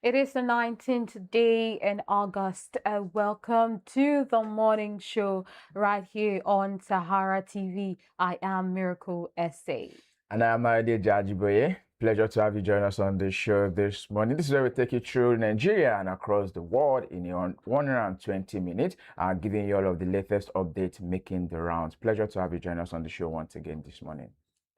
It is the 19th day in August. Welcome to the morning show right here on Sahara TV. I am Miracle SA. And I'm Ade Jajiboye. Pleasure to have you join us on the show this morning. This is where we take you through Nigeria and across the world in 120 minutes, giving you all of the latest updates making the rounds. Pleasure to have you join us on the show once again this morning.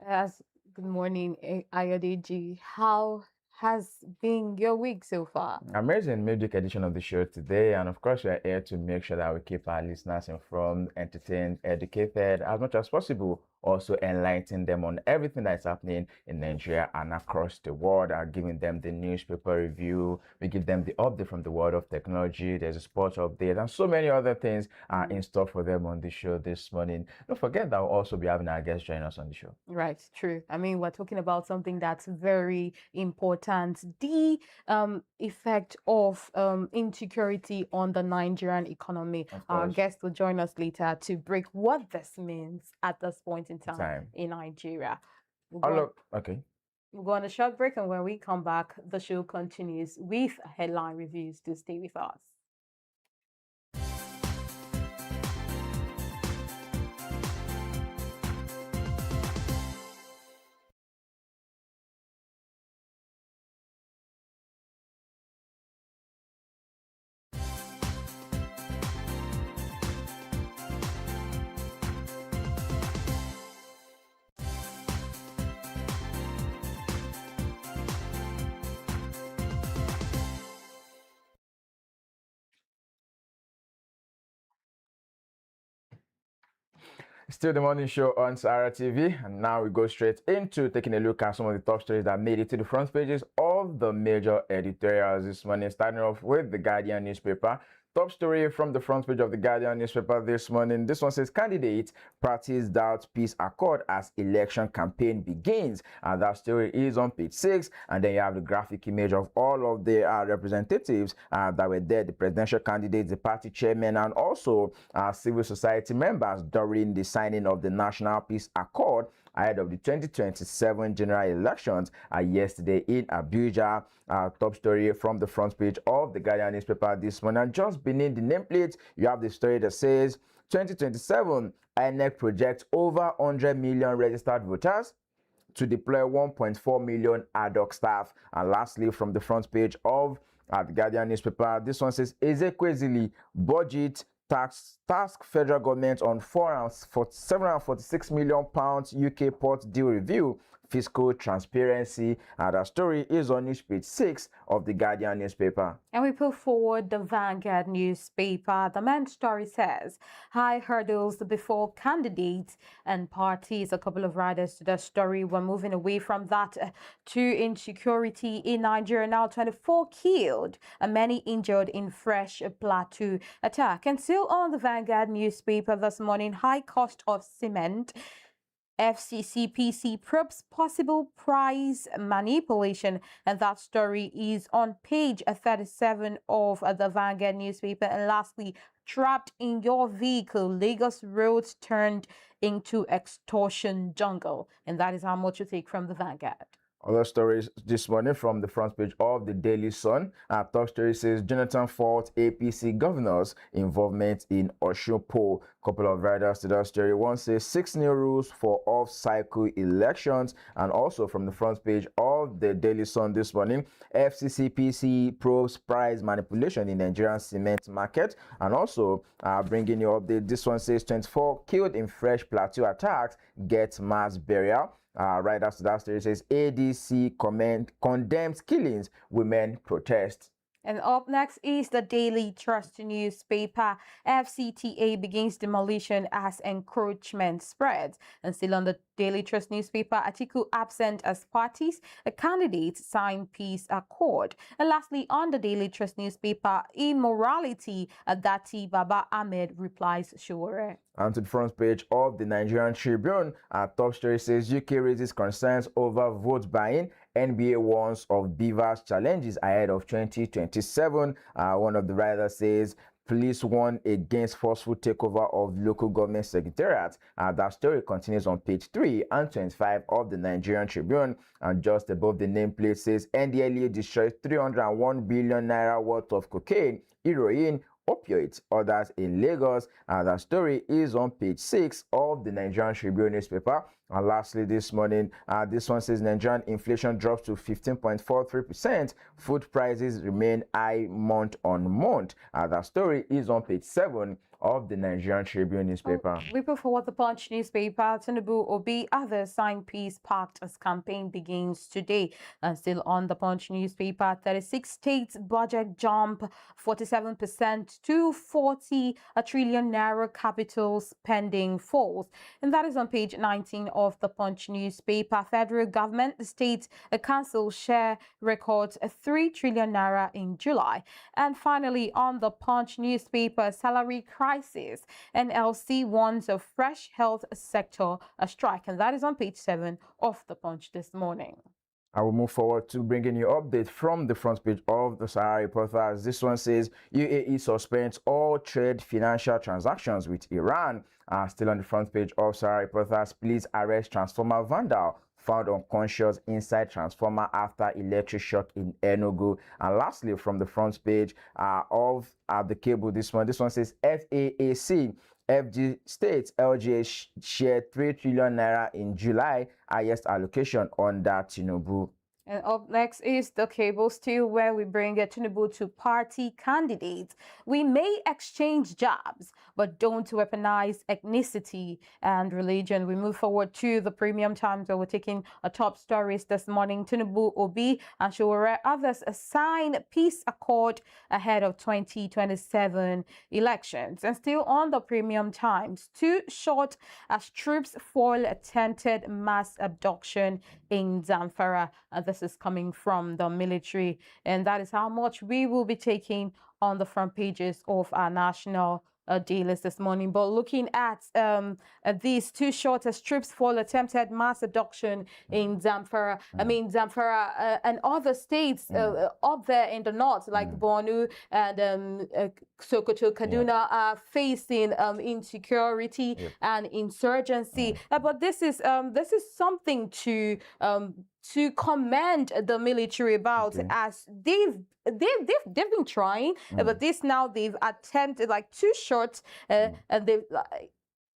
Good morning, Ayodeji. How has been your week so far? Amazing music edition of the show today, and of course, we are here to make sure that we keep our listeners informed, entertained, educated as much as possible. Also enlighten them on everything that's happening in Nigeria and across the world, giving them the newspaper review. We give them the update from the world of technology. There's a sports update and so many other things are in store for them on the show this morning. Don't forget that we'll also be having our guests join us on the show. Right, true. I mean, we're talking about something that's very important. The effect of insecurity on the Nigerian economy. Our guest will join us later to break what this means at this point in time in Nigeria. Okay. We'll go on a short break, and when we come back, the show continues with headline reviews. To stay with us. Still the morning show on SaharaTV, and now we go straight into taking a look at some of the top stories that made it to the front pages of the major editorials this morning, starting off with the Guardian newspaper. Top story from the front page of the Guardian newspaper this morning. This one says, candidate parties doubt peace accord as election campaign begins. And that story is on page 6. And then you have the graphic image of all of the representatives that were there, the presidential candidates, the party chairman, and also civil society members during the signing of the National Peace Accord ahead of the 2027 general elections yesterday in Abuja. Top story from the front page of the Guardian newspaper this morning. And just beneath the nameplate, you have the story that says 2027 INEC projects over 100 million registered voters to deploy 1.4 million ad hoc staff. And lastly, from the front page of the Guardian newspaper, this one says Ezekwesili budget task federal government on £746 million UK port deal review, fiscal transparency. And the story is on page 6 of the Guardian newspaper. And we put forward the Vanguard newspaper. The main story says high hurdles before candidates and parties. A couple of riders to the story. We're moving away from that to insecurity in Nigeria. Now 24 killed and many injured in fresh plateau attack. And still on the Vanguard newspaper this morning, high cost of cement. FCCPC probes possible price manipulation, and that story is on page 37 of the Vanguard newspaper. And lastly, trapped in your vehicle, Lagos roads turned into extortion jungle, and that is how much you take from the Vanguard. Other stories this morning from the front page of the Daily Sun. Our top story says Jonathan faults APC governors' involvement in Osun poll. Couple of writers to that story. One says 6 new rules for off-cycle elections. And also from the front page of the Daily Sun this morning, FCCPC probes price manipulation in Nigerian cement market. And also bringing you update. This one says 24 killed in fresh plateau attacks get mass burial. Right after that story says ADC condemns killings, women protest. And up next is the Daily Trust newspaper. FCTA begins demolition as encroachment spreads. And still on the Daily Trust newspaper, Atiku absent as parties, a candidate sign peace accord. And lastly, on the Daily Trust newspaper, immorality, Dati Baba Ahmed replies Shure. And to the front page of the Nigerian Tribune, our top story says UK raises concerns over vote buying. NBA warns of Beavers challenges ahead of 2027. One of the writers says Police warn against forceful takeover of local government secretariats. That story continues on page 3 and 25 of the Nigerian Tribune. And just above the nameplate says NDLEA destroys 301 billion naira worth of cocaine, heroin, opioids, others in Lagos. That story is on page 6 of the Nigerian Tribune newspaper. And lastly, this morning, this one says Nigerian inflation drops to 15.43%. Food prices remain high month on month. That story is on page 7 of the Nigerian Tribune newspaper. We put forward the Punch newspaper. Tinubu Obi, others sign peace pact as campaign begins today. And still on the Punch newspaper, 36 states budget jump 47% to 40 trillion naira capital spending falls. And that is on page 19 of the Punch newspaper. Federal government, the state council share records 3 trillion naira in July. And finally, on the Punch newspaper, salary crisis. NLC warns a fresh health sector strike, and that is on page 7 of the Punch this morning. I will move forward to bringing you update from the front page of the Sahara Reporters. This one says UAE suspends all trade financial transactions with Iran. Still on the front page of Sahara Reporters, police arrest transformer vandal found unconscious inside transformer after electric shock in Enugu. And lastly, from the front page of the cable, this one says FAAC FG states LGA shared 3 trillion naira in July, highest allocation under Tinubu. And up next is the cable still, where we bring Tinubu to party candidates. We may exchange jobs, but don't weaponize ethnicity and religion. We move forward to the Premium Times, where we're taking a top stories this morning. Tinubu Obi and Showore others sign peace accord ahead of 2027 elections. And still on the Premium Times, 2 shot as troops foil attempted mass abduction in Zamfara. This is coming from the military, and that is how much we will be taking on the front pages of our national dailies this morning. But looking at these 2 shot as troops foil attempted mass abduction in Zamfara. I mean, Zamfara and other states up there in the north, like Borno and Sokoto, Kaduna, are facing insecurity and insurgency. But this is something to commend the military about, as they've been trying, but this now they've attempted like 2 shots, and they've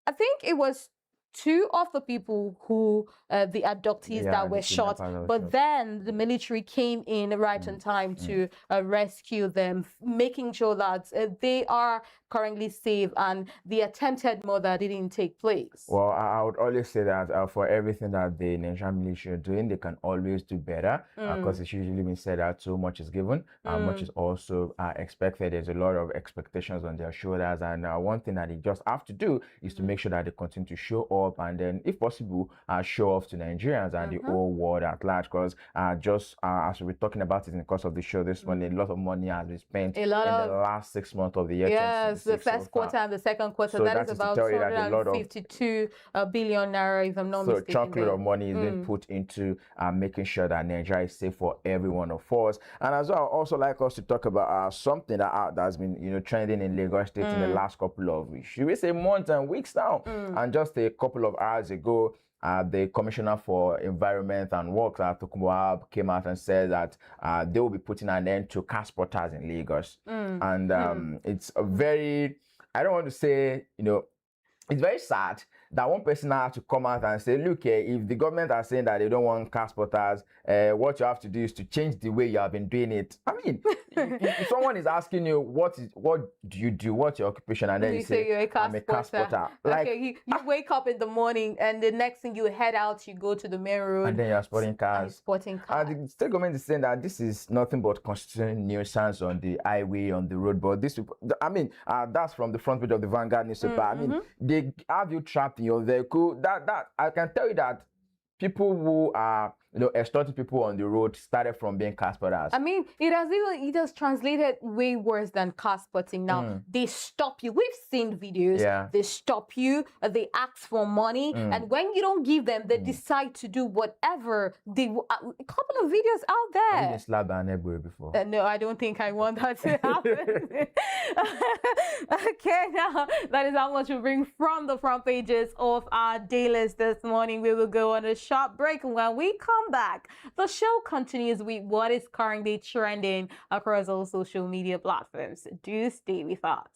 I think it was 2 of the people who the abductees that were shot, but then the military came in right on time to rescue them, making sure that they are currently safe and the attempted murder didn't take place. Well, I would always say that for everything that the Nigerian military are doing, they can always do better, because it's usually been said that so much is given, much is also expected. There's a lot of expectations on their shoulders, and one thing that they just have to do is to make sure that they continue to show up, and then, if possible, show off to Nigerians and the whole world at large. Because just as we're talking about it in the course of the show this morning, a lot of money has been spent in the last 6 months of the year. Yes, the first quarter and the second quarter. So that is about 252 billion naira, if I'm not mistaken. So a chunk of money is being put into making sure that Nigeria is safe for every one of us. And as well, I also like us to talk about something that's been trending in Lagos State in the last couple of weeks. Should we say months and weeks now? And just a couple of hours ago, the Commissioner for Environment and Works, Tokunbo, came out and said that they will be putting an end to car spotters in Lagos. And it's a very, I don't want to say, it's very sad that one person has to come out and say, look, if the government are saying that they don't want car spotters, what you have to do is to change the way you have been doing it. I mean, if someone is asking you, what do you do? What's your occupation? And then you say you're a car I'm a car spotter. Like, okay, you wake up in the morning and the next thing you head out, you go to the main road. And then you're spotting cars. And the state government is saying that this is nothing but constituting nuisance on the highway, on the road. But this, I mean, that's from the front page of the Vanguard newspaper. I mean, they have you trapped in your vehicle. That I can tell you that people who are extorting people on the road started from being car spotters. I mean, it has translated way worse than car spotting now. They stop you. We've seen videos. Yeah. They stop you. They ask for money, and when you don't give them, they decide to do whatever they. A couple of videos out there. Have you been slapped by an Negro before? No, I don't think I want that to happen. Okay, now that is how much we bring from the front pages of our dailies this morning. We will go on a short break, and when we come back, the show continues with what is currently trending across all social media platforms. Do stay with us.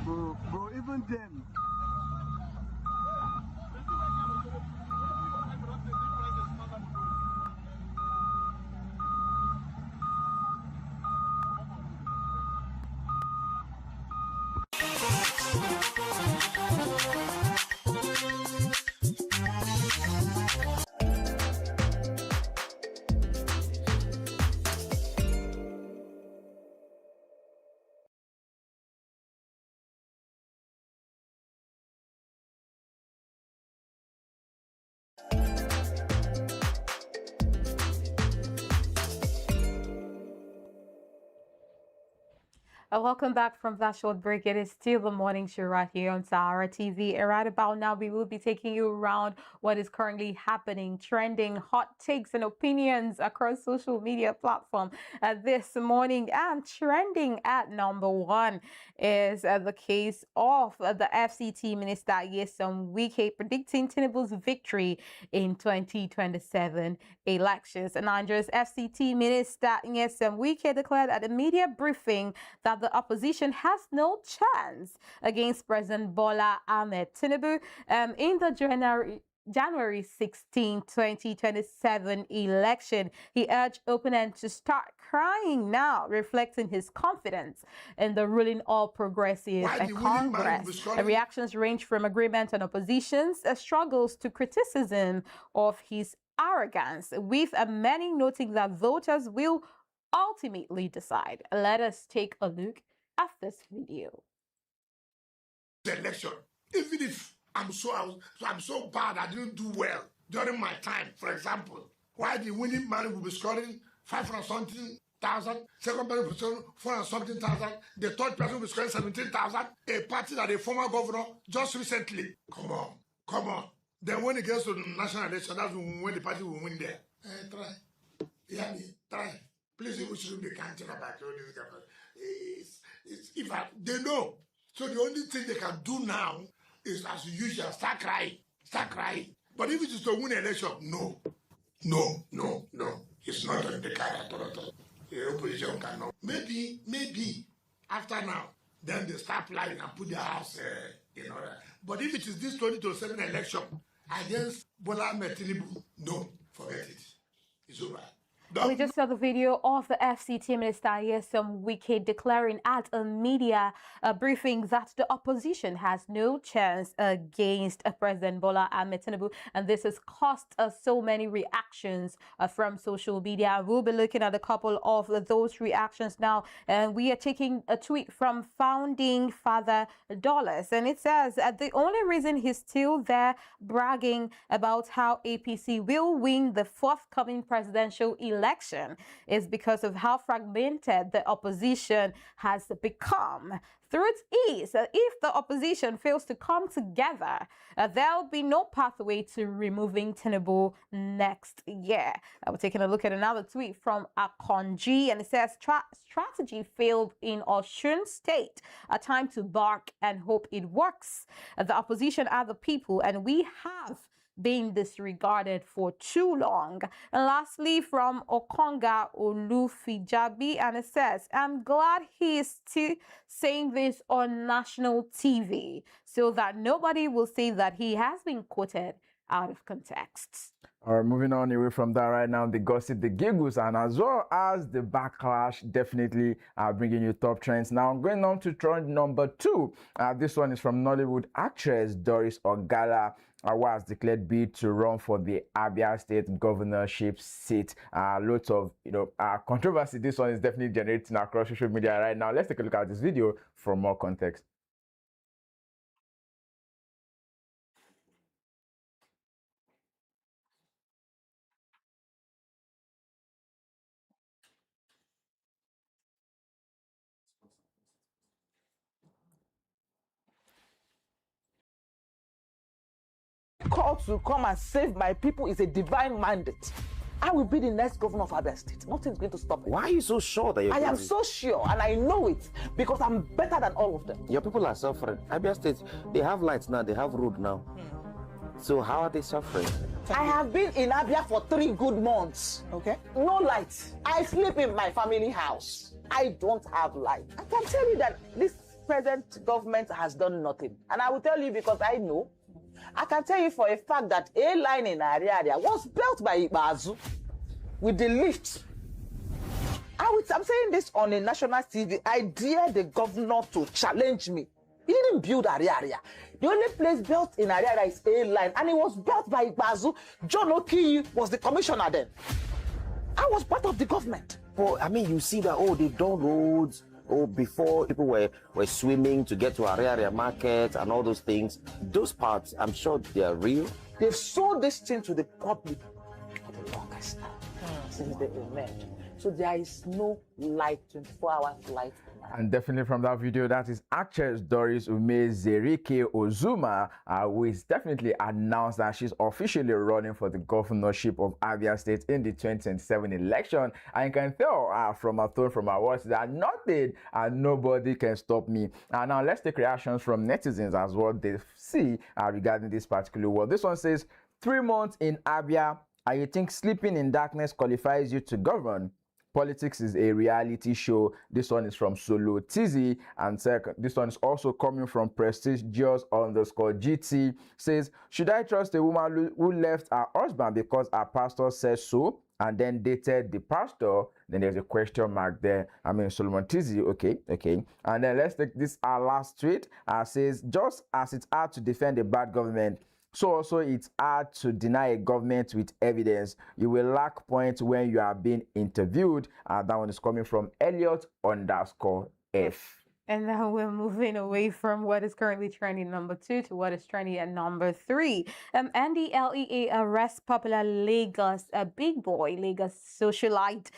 Bro, even them. Welcome back from that short break. It is still the morning show right here on Sahara TV. And right about now, we will be taking you around what is currently happening, trending, hot takes and opinions across social media platforms this morning. And trending at number one is the case of the FCT Minister Nyesom Wike predicting Tinubu's victory in 2027 elections. And Nigeria's FCT Minister Nyesom Wike declared at a media briefing that the opposition has no chance against President Bola Ahmed Tinubu in the January 16, 2027 election. He urged opponents to start crying now, reflecting his confidence in the ruling All Progressives and Congress. Reactions range from agreement on opposition's struggles to criticism of his arrogance, with many noting that voters will ultimately decide. Let us take a look at this video. The election, even if I'm so bad, I didn't do well during my time. For example, why the winning man will be scoring 500 something thousand, second person will be scoring 400 something thousand, the third person will be scoring 17,000. A party that a former governor just recently. Come on. Then when it gets to the national election, that's when the party will win there. Try. Yeah, try. Please, we shouldn't be counting about all this guy. They know. So the only thing they can do now is, as usual, start crying. But if it is to win an election, no. It's not on the card at all. The opposition cannot. Maybe after now, then they start planning and put their house in order. But if it is this 2027 election against Bola Ahmed Tinubu, no, forget it. It's over. We just saw the video of the FCT Minister Nyesom Wike declaring at a media briefing that the opposition has no chance against President Bola Ahmed Tinubu, and this has caused so many reactions from social media. We'll be looking at a couple of those reactions now, and we are taking a tweet from Founding Father Dollars, and it says the only reason he's still there bragging about how APC will win the forthcoming presidential election election is because of how fragmented the opposition has become. Truth is, if the opposition fails to come together, there'll be no pathway to removing Tinubu next year. We're taking a look at another tweet from Akonji, and it says, strategy failed in Osun State. A time to bark and hope it works. The opposition are the people, and we have being disregarded for too long. And lastly, from Okonga Olufijabi, and it says, I'm glad he is still saying this on national TV so that nobody will say that he has been quoted out of context. All right, moving on away from that right now, the gossip, the giggles, and as well as the backlash, definitely bringing you top trends. Now, going on to trend number 2. This one is from Nollywood actress Doris Ogala, who has declared bid to run for the Abia State governorship seat. Lots of controversy. This one is definitely generating across social media right now. Let's take a look at this video for more context. Call to come and save my people is a divine mandate. I will be the next governor of Abia State. Nothing's going to stop me. Why are you so sure that you're I am so sure, and I know it, because I'm better than all of them. Your people are suffering. Abia State, they have lights now, they have road now. So how are they suffering? I have been in Abia for 3 good months. Okay. No lights. I sleep in my family house. I don't have light. I can tell you that this present government has done nothing. And I will tell you because I know. I can tell you for a fact that a line in Ariaria was built by Ibazu with the lift. I'm saying this on a national TV. I dare the governor to challenge me. He didn't build Ariaria. The only place built in Ariaria is a line, and it was built by Ibazu. John Okiyi was the commissioner then. I was part of the government. Well, I mean, you see that, they've done roads. Before people were swimming to get to area market and all those things. Those parts, I'm sure they are real. They've sold this thing to the public for the longest time since they emerged. So there is no light, 24 hours light. And definitely from that video, that is actress Doris Umezerike Ozuma, who is definitely announced that she's officially running for the governorship of Abia State in the 2027 election. And you can tell from her tone, from her words, that nothing and nobody can stop me. And now let's take reactions from netizens as what they see regarding this particular word. This one says, 3 months in Abia, and you think sleeping in darkness qualifies you to govern? Politics is a reality show. This one is from Solo Tizzy. And second, this one is also coming from prestigious_GT. Says, should I trust a woman who left her husband because her pastor says so and then dated the pastor? Then there's a question mark there. I mean, Solomon Tizzy, okay. And then let's take this our last tweet. Says, just as it's hard to defend a bad government, so also it's hard to deny a government with evidence. You will lack points when you are being interviewed. That one is coming from Elliot_F. And now we're moving away from what is currently trending number 2 to what is trending at number 3. NDLEA arrests popular Lagos, a big boy Lagos socialite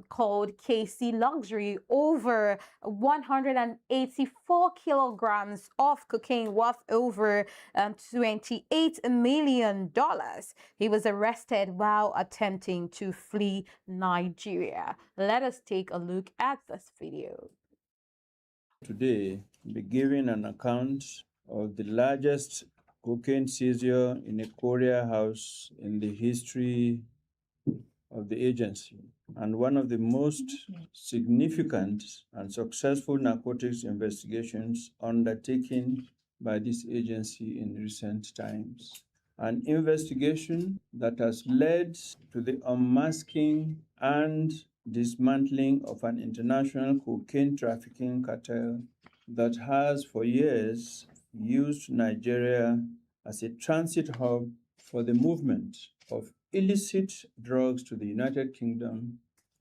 called KC Luxury over 184 kilograms of cocaine worth over $28 million. He was arrested while attempting to flee Nigeria. Let us take a look at this video. Today, I'll be giving an account of the largest cocaine seizure in a courier house in the history of the agency, and one of the most significant and successful narcotics investigations undertaken by this agency in recent times. An investigation that has led to the unmasking and dismantling of an international cocaine trafficking cartel that has for years used Nigeria as a transit hub for the movement of illicit drugs to the United Kingdom,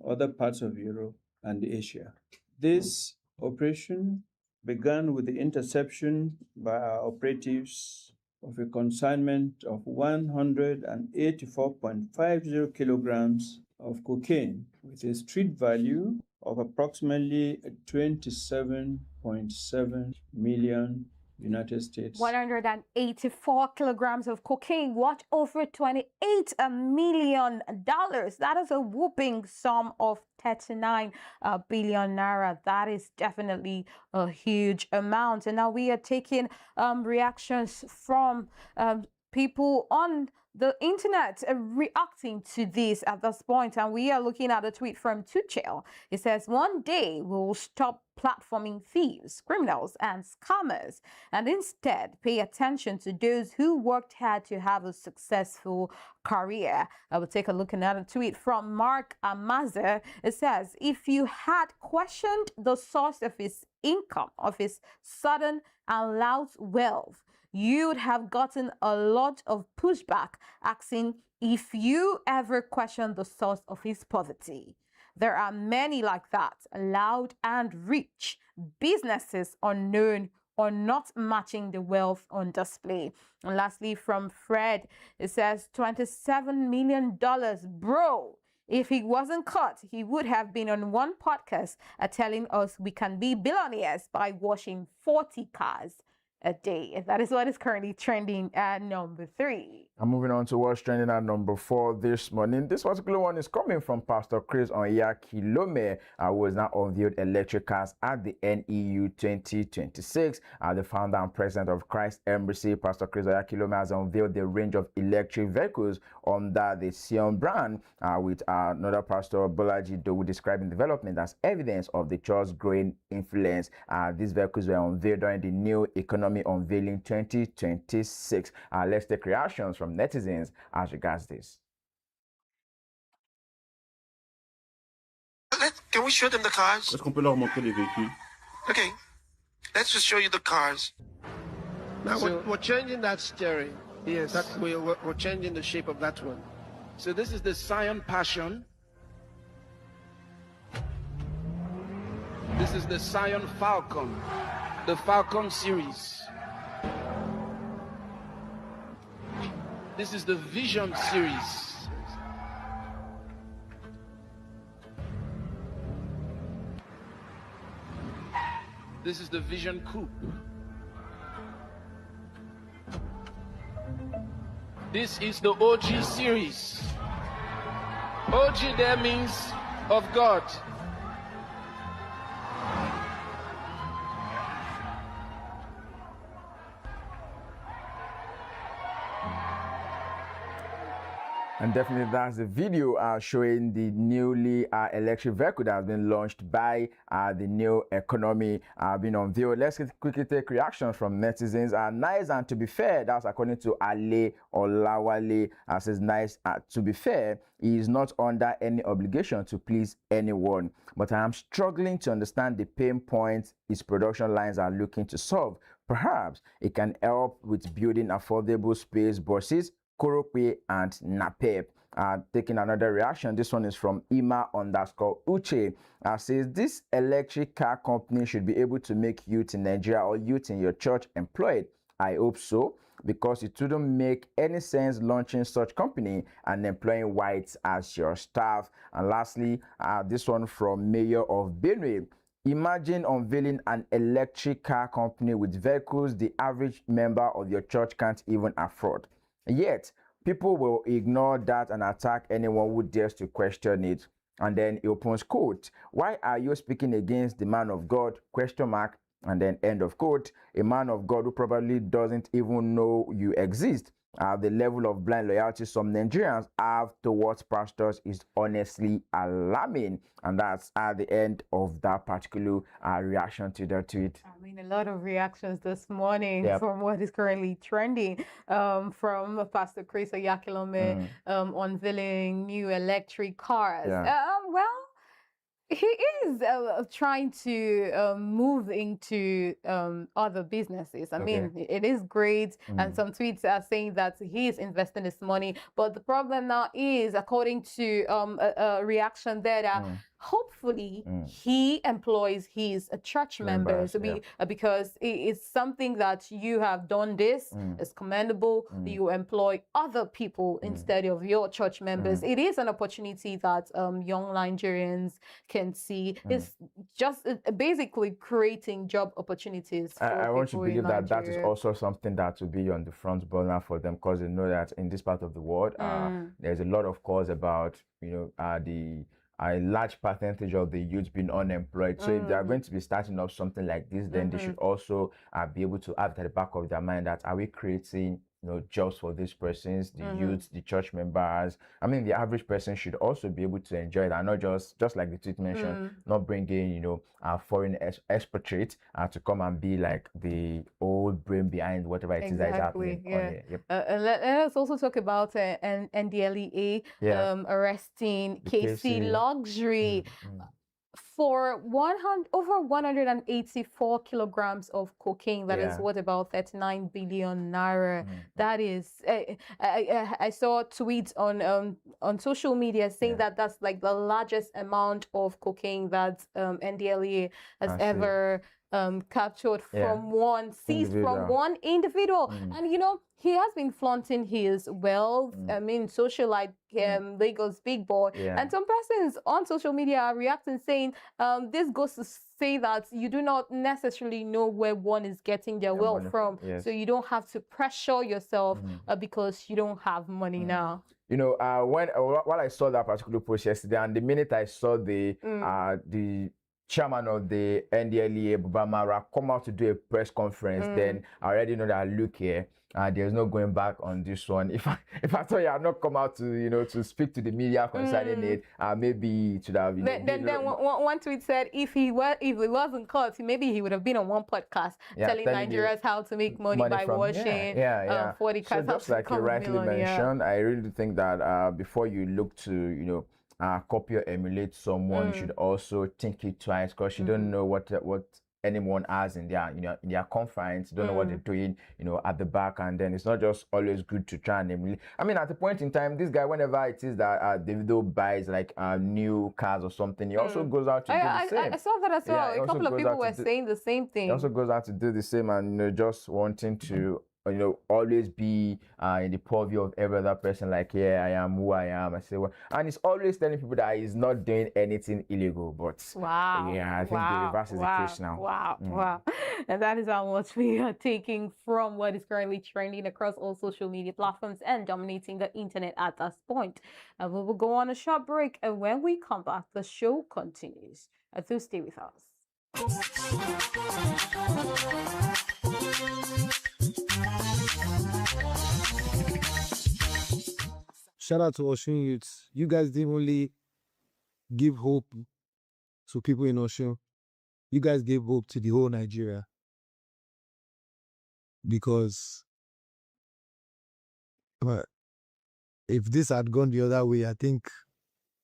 other parts of Europe, and Asia. This operation began with the interception by our operatives of a consignment of 184.50 kilograms of cocaine with a street value of approximately 27.7 million United States. 184 kilograms of cocaine worth over $28 million. That is a whooping sum of 39 billion naira. That is definitely a huge amount. And now we are taking reactions from people on the internet reacting to this at this point. And we are looking at a tweet from Tuchel. It says, one day we'll stop platforming thieves, criminals, and scammers, and instead pay attention to those who worked hard to have a successful career. I will take a look at another tweet from Mark Amazer. It says, if you had questioned the source of his income, of his sudden and loud wealth, you'd have gotten a lot of pushback asking if you ever questioned the source of his poverty. There are many like that, loud and rich, businesses unknown or not matching the wealth on display. And lastly, from Fred, it says $27 million, bro. If he wasn't caught, he would have been on one podcast telling us we can be billionaires by washing 40 cars a day. That is what is currently trending at number 3. I'm moving on to what's trending at number 4 this morning. This particular one is coming from Pastor Chris Onyakilome, who has now unveiled electric cars at the NEU 2026. The founder and president of Christ Embassy, Pastor Chris Onyakilome, has unveiled the range of electric vehicles under the Sion brand, with another pastor, Bolaji Dowu, describing development as evidence of the church's growing influence. These vehicles were unveiled during the New Economy Unveiling 2026. Let's take reactions from netizens as regards this. Can we show them the cars? Est-ce qu'on peut leur montrer les véhicules? Okay, let's just show you the cars. Now we're changing that steering. Yes. We're changing the shape of that one. So this is the Scion Passion. This is the Scion Falcon, the Falcon series. This is the Vision series. This is the Vision Coupe. This is the OG series. OG there means of God. And definitely that's the video showing the newly electric vehicle that has been launched by the New Economy being unveiled. Let's quickly take reactions from netizens. Nice, and to be fair, that's according to Ale Olawale. Says nice, to be fair, he is not under any obligation to please anyone, but I am struggling to understand the pain points his production lines are looking to solve. Perhaps it can help with building affordable space buses, Korope and Napep. Taking another reaction, this one is from Ima_Uche. Says this electric car company should be able to make youth in Nigeria or youth in your church employed. I hope so, because it wouldn't make any sense launching such company and employing whites as your staff. And lastly, this one from Mayor of Benue. Imagine unveiling an electric car company with vehicles the average member of your church can't even afford. Yet, people will ignore that and attack anyone who dares to question it. And then he opens quote, why are you speaking against the man of God, question mark, and then end of quote, a man of God who probably doesn't even know you exist. The level of blind loyalty some Nigerians have towards pastors is honestly alarming. And that's at the end of that particular reaction to the tweet. I mean, a lot of reactions this morning from what is currently trending, from Pastor Chris Onyakilome unveiling new electric cars. Well, he is trying to move into other businesses. I mean, it is great. And some tweets are saying that he is investing his money. But the problem now is, according to a reaction there, that hopefully he employs his church members because it's something that you have done this is commendable. You employ other people instead of your church members. It is an opportunity that young Nigerians can see. It's just basically creating job opportunities for I want to people in believe that that is Nigeria. also something that will be on the front burner for them, because they know that in this part of the world there's a lot of calls about a large percentage of the youth being unemployed. So if they are going to be starting up something like this, then they should also be able to have at the back of their mind that, are we creating jobs for these persons, the youth, the church members? I mean, the average person should also be able to enjoy it, and not just like the tweet mentioned, not bringing foreign expatriates to come and be like the old brain behind whatever it is that is happening. Let us also talk about NDLEA arresting KC Luxury for over 184 kilograms of cocaine. That is what, about 39 billion naira. That is, I saw tweets on social media saying that that's like the largest amount of cocaine that NDLEA has ever captured from seized from one individual. And he has been flaunting his wealth. I mean, socialite, Lagos big boy. And some persons on social media are reacting, saying this goes to say that you do not necessarily know where one is getting their wealth from. So you don't have to pressure yourself because you don't have money now. While I saw that particular post yesterday, and the minute I saw the chairman of the NDLEA, Bubamara, come out to do a press conference, then I already know that, look here, there's no going back on this one. If I thought you had not come out to to speak to the media concerning it, maybe it should have then one tweet said if he wasn't caught, maybe he would have been on one podcast telling Nigerians how to make money by washing 40 cars. So just like you rightly mentioned, I really think that before you look to copy or emulate someone, you should also think it twice, because you don't know what anyone has in their conference. You don't know what they're doing at the back, and then it's not just always good to try and emulate. I mean, at the point in time, this guy, whenever it is that Davido buys like new cars or something, he also goes out to do the same. I saw that as well. A couple of people were saying the same thing. He also goes out to do the same, and just wanting to always be in the purview of every other person, like, I am who I am. I say, well, and he's always telling people that he's not doing anything illegal. But I think the reverse is the case now. Wow. And that is how much we are taking from what is currently trending across all social media platforms and dominating the internet at this point. And we will go on a short break, and when we come back, the show continues. Do stay with us. Shout out to Osun youths. You guys didn't only give hope to people in Osun. You guys gave hope to the whole Nigeria. Because if this had gone the other way, I think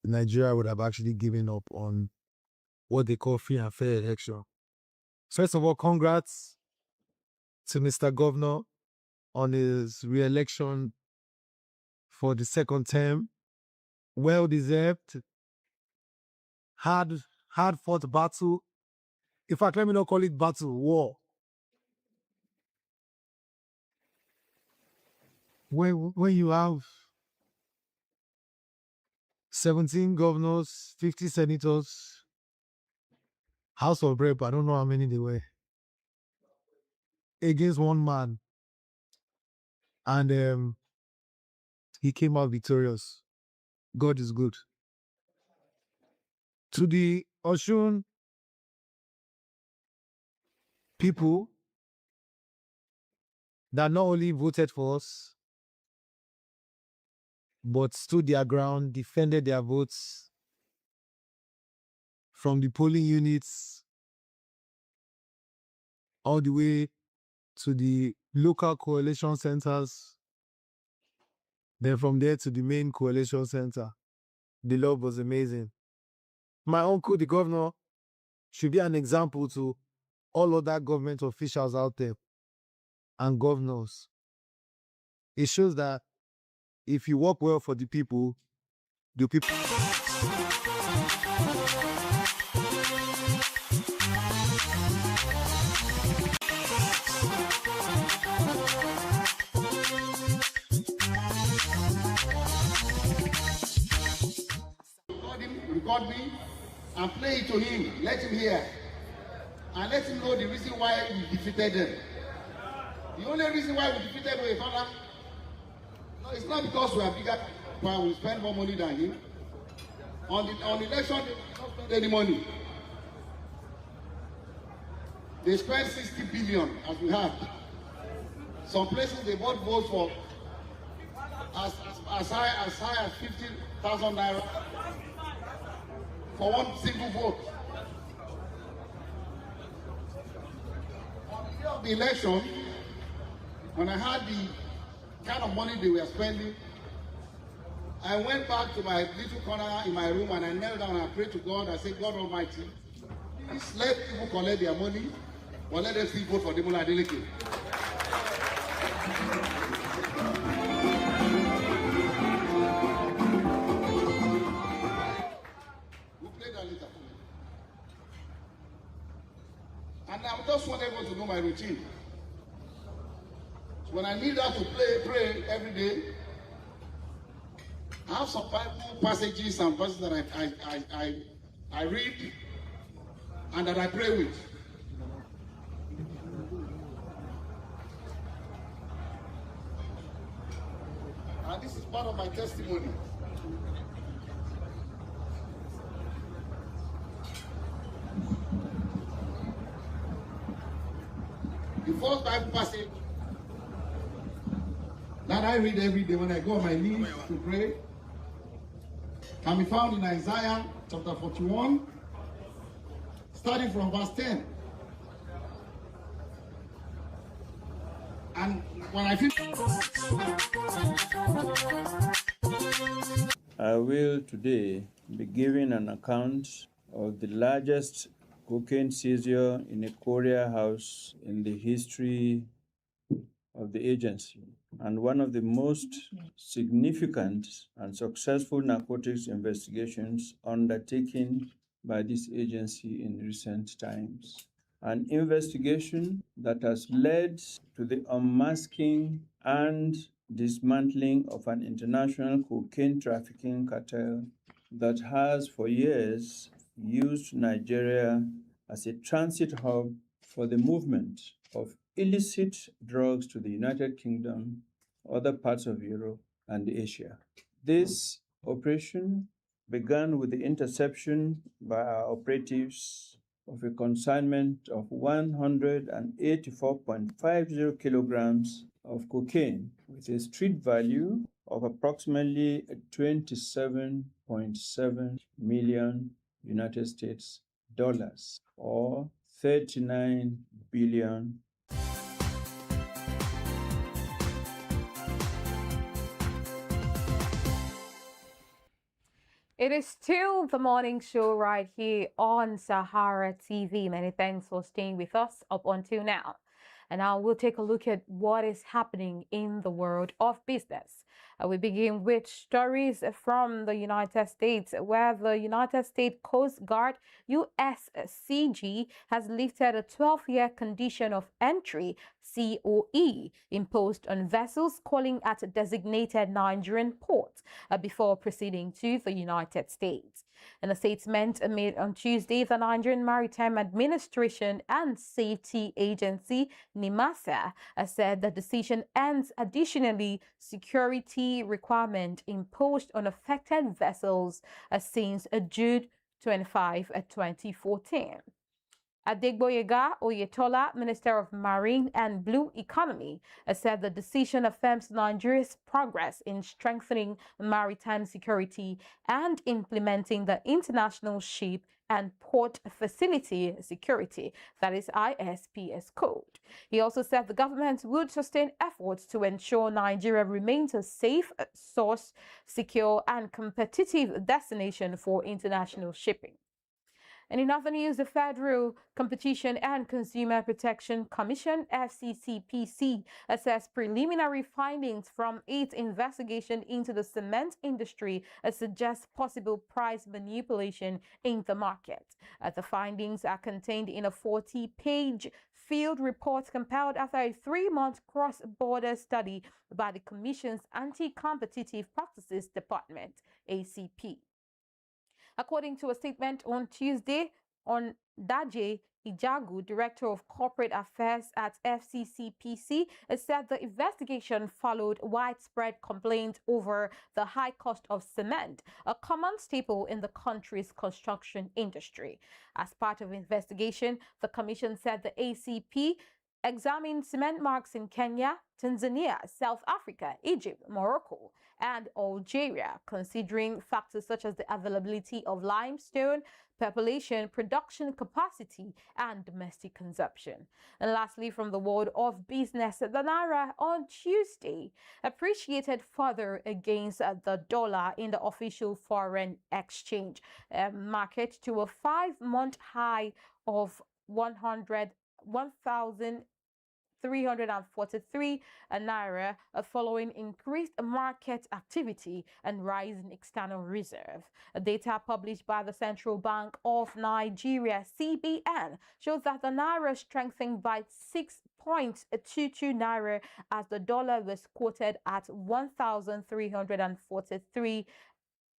Nigeria would have actually given up on what they call free and fair election. First of all, congrats to Mr. Governor on his re-election for the second term. Well deserved. Hard fought battle. In fact, let me not call it battle, war. When you have 17 governors, 50 senators, House of Rep, I don't know how many they were, against one man, and he came out victorious. God is good. To the Osun people that not only voted for us, but stood their ground, defended their votes from the polling units all the way to the local coalition centers, then from there to the main coalition center. The love was amazing. My uncle, the governor, should be an example to all other government officials out there and governors. It shows that if you work well for the people Record me and play it to him. Let him hear. And let him know the reason why we defeated them. The only reason why we defeated Oyetola, no, it's not because we are bigger, but we spend more money than him. On election, they did not spend any money. They spent 60 billion, as we have. Some places they bought votes for as high as 50,000 naira for one single vote. On the day of the election, when I heard the kind of money they were spending, I went back to my little corner in my room and I knelt down and I prayed to God. I said, God Almighty, please let people collect their money, or let them still vote for Demola Adeleke. We played that later. And I just want everyone to know my routine. So when I need that to pray every day, I have some Bible passages and verses that I read and that I pray with. And this is part of my testimony. The first Bible passage that I read every day when I go on my knees to pray can be found in Isaiah chapter 41, starting from verse 10. And when I finish, I will today be giving an account of the largest cocaine seizure in a courier house in the history of the agency, and one of the most significant and successful narcotics investigations undertaken by this agency in recent times. An investigation that has led to the unmasking and dismantling of an international cocaine trafficking cartel that has for years used Nigeria as a transit hub for the movement of illicit drugs to the United Kingdom, other parts of Europe, and Asia. This operation began with the interception by our operatives of a consignment of 184.50 kilograms of cocaine with a street value of approximately 27.7 million United States dollars, or 39 billion. It is still the morning show right here on Sahara TV. Many thanks for staying with us up until now. And now we'll take a look at what is happening in the world of business. We begin with stories from the United States, where the United States Coast Guard, USCG, has lifted a 12-year condition of entry, COE, imposed on vessels calling at designated Nigerian ports before proceeding to the United States. In a statement made on Tuesday, the Nigerian Maritime Administration and Safety Agency, NIMASA, said the decision ends additionally security requirement imposed on affected vessels since June 25, 2014. Adegboyega Oyetola, Minister of Marine and Blue Economy, said the decision affirms Nigeria's progress in strengthening maritime security and implementing the International Ship and Port Facility Security, that is ISPS code. He also said the government would sustain efforts to ensure Nigeria remains a safe source, secure and competitive destination for international shipping. And in other news, the Federal Competition and Consumer Protection Commission, FCCPC, assessed preliminary findings from its investigation into the cement industry that suggests possible price manipulation in the market. The findings are contained in a 40-page field report compiled after a 3-month cross-border study by the Commission's Anti-Competitive Practices Department, ACP. According to a statement on Tuesday, on Daje Ijagu, Director of Corporate Affairs at FCCPC, said the investigation followed widespread complaints over the high cost of cement, a common staple in the country's construction industry. As part of the investigation, the commission said the ACP examined cement marks in Kenya, Tanzania, South Africa, Egypt, Morocco, and Algeria, considering factors such as the availability of limestone, population, production capacity, and domestic consumption. And lastly, from the world of business, the Naira on Tuesday appreciated further against the dollar in the official foreign exchange market to a 5-month high of 1,343 naira, following increased market activity and rising external reserve. Data published by the Central Bank of Nigeria, CBN, shows that the naira strengthened by 6.22 naira as the dollar was quoted at 1,343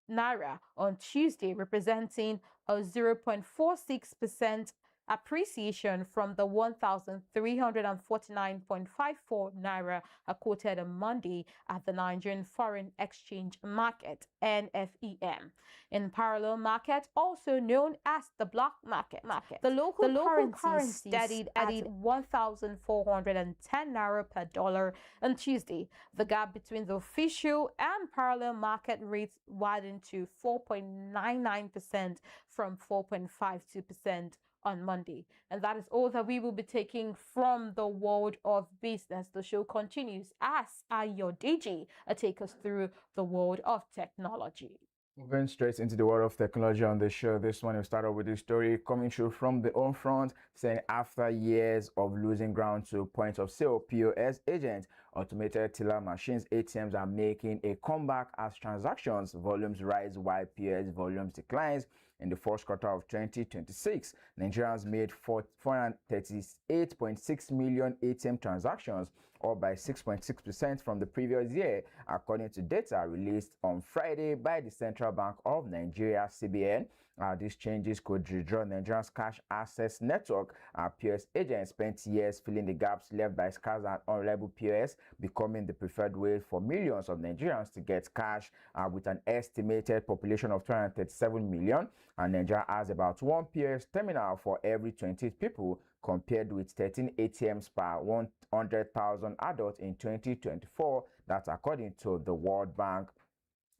naira on Tuesday, representing a 0.46% appreciation from the 1,349.54 naira quoted on Monday at the Nigerian Foreign Exchange Market, NFEM. In parallel market, also known as the black market, the local currency steadied at 1,410 naira per dollar on Tuesday. The gap between the official and parallel market rates widened to 4.99% from 4.52% on Monday. And that is all that we will be taking from the world of business. The show continues as your DJ take us through the world of technology. Moving straight into the world of technology on the show, this one will start off with a story coming through from the home front, saying after years of losing ground to point of sale POS agents, automated teller machines, ATMs are making a comeback as transactions volumes rise while POS volumes declines. In the first quarter of 2026, Nigerians made 438.6 million ATM transactions, up by 6.6% from the previous year, according to data released on Friday by the Central Bank of Nigeria, CBN. These changes could redraw Nigeria's cash access network. POS agents spent years filling the gaps left by scarce and unreliable POS, becoming the preferred way for millions of Nigerians to get cash. With an estimated population of 237 million, and Nigeria has about 1 POS terminal for every 20 people, compared with 13 ATMs per 100,000 adults in 2024. That's according to the World Bank.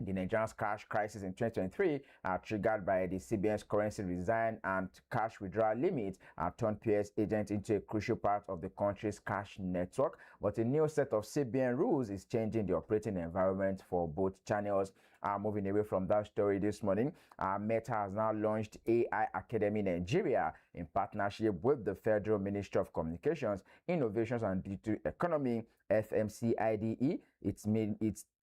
The Nigerian's cash crisis in 2023, triggered by the CBN's currency resign and cash withdrawal limit, turned POS agents into a crucial part of the country's cash network. But a new set of CBN rules is changing the operating environment for both channels. Moving away from that story this morning, Meta has now launched AI Academy Nigeria in partnership with the Federal Ministry of Communications, Innovations and Digital Economy, FMCIDE. It's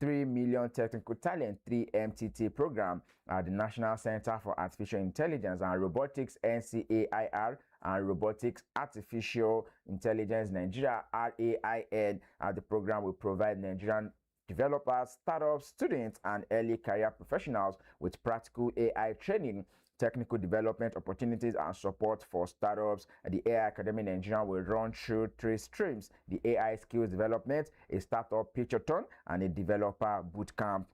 3 million technical talent 3MTT program at the National Center for Artificial Intelligence and Robotics, NCAIR, and Robotics Artificial Intelligence Nigeria, RAIN. The program will provide Nigerian developers, startups, students, and early career professionals with practical AI training, technical development opportunities, and support for startups. The AI Academy Nigeria will run through 3 streams: the AI skills development, a startup pitchathon, and a developer bootcamp.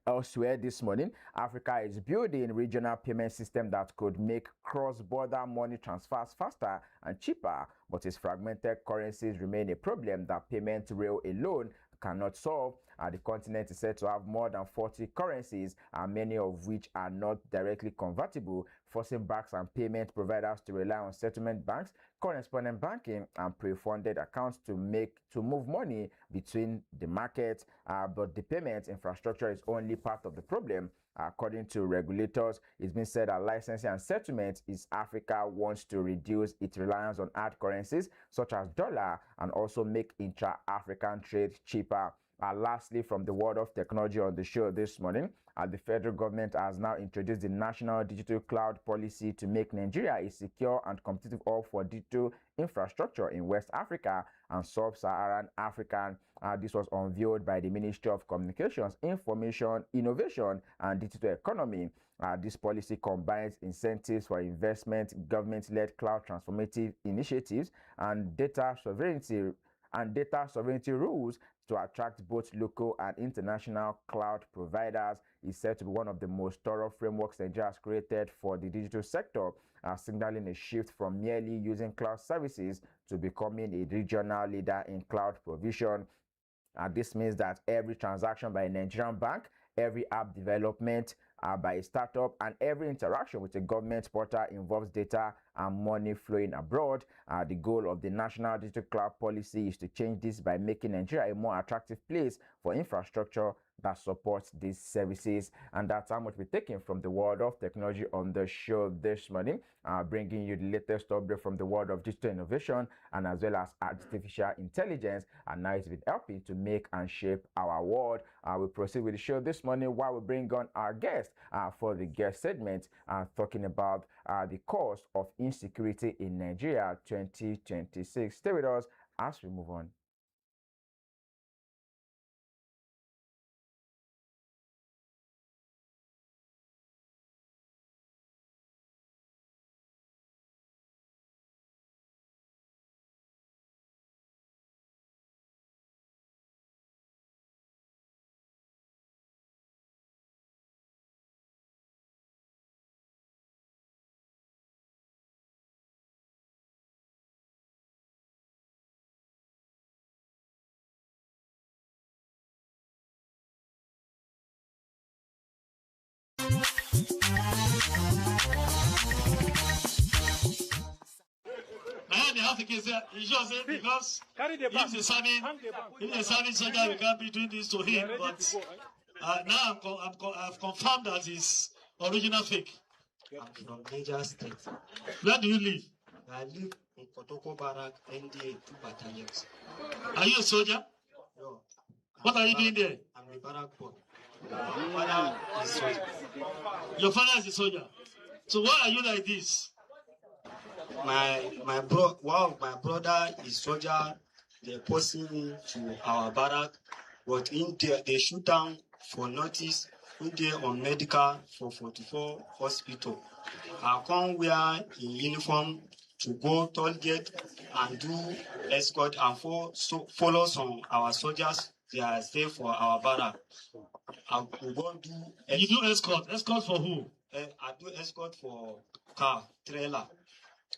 Elsewhere this morning, Africa is building a regional payment system that could make cross-border money transfers faster and cheaper, but its fragmented currencies remain a problem that payment rail alone cannot solve. The continent is said to have more than 40 currencies, many of which are not directly convertible, forcing banks and payment providers to rely on settlement banks, correspondent banking, and pre-funded accounts to move money between the markets. But the payment infrastructure is only part of the problem. According to regulators, it's been said that licensing and settlement is Africa wants to reduce its reliance on hard currencies such as dollar and also make intra-African trade cheaper. Lastly, from the world of technology on the show this morning, the federal government has now introduced the National Digital Cloud Policy to make Nigeria a secure and competitive hub for digital infrastructure in West Africa and Sub-Saharan Africa. This was unveiled by the Ministry of Communications, Information, Innovation and Digital Economy. This policy combines incentives for investment, government-led cloud transformative initiatives, and data sovereignty rules to attract both local and international cloud providers. Is said to be one of the most thorough frameworks Nigeria has created for the digital sector, signaling a shift from merely using cloud services to becoming a regional leader in cloud provision. This means that every transaction by a Nigerian bank, every app development by a startup, and every interaction with a government portal involves data and money flowing abroad. The goal of the National Digital Cloud Policy is to change this by making Nigeria a more attractive place for infrastructure that supports these services. And that's how much we're taking from the world of technology on the show this morning, bringing you the latest update from the world of digital innovation and as well as artificial intelligence. And now it's been helping to make and shape our world. We proceed with the show this morning while we bring on our guest for the guest segment, talking about the cost of insecurity in Nigeria 2026. Stay with us as we move on. Because if the serving soldier, we can't be doing this to him. But now I've confirmed that it's original fake. I'm from Niger State. Where do you live? I live in Kotoko Barrack, NDA 2 battalions. Are you a soldier? No. What are you doing there? I'm the barrack boy. My father is soldier. Your father is a soldier. So why are you like this? My brother is soldier. They posting me to our barrack, but in there they shoot down for notice. In there on medical for 44 hospital. I come wear in uniform to go toll gate and do escort and follow some our soldiers. They are stay for our barrack. I will go do. You do escort? Escort for who? I do escort for car trailer.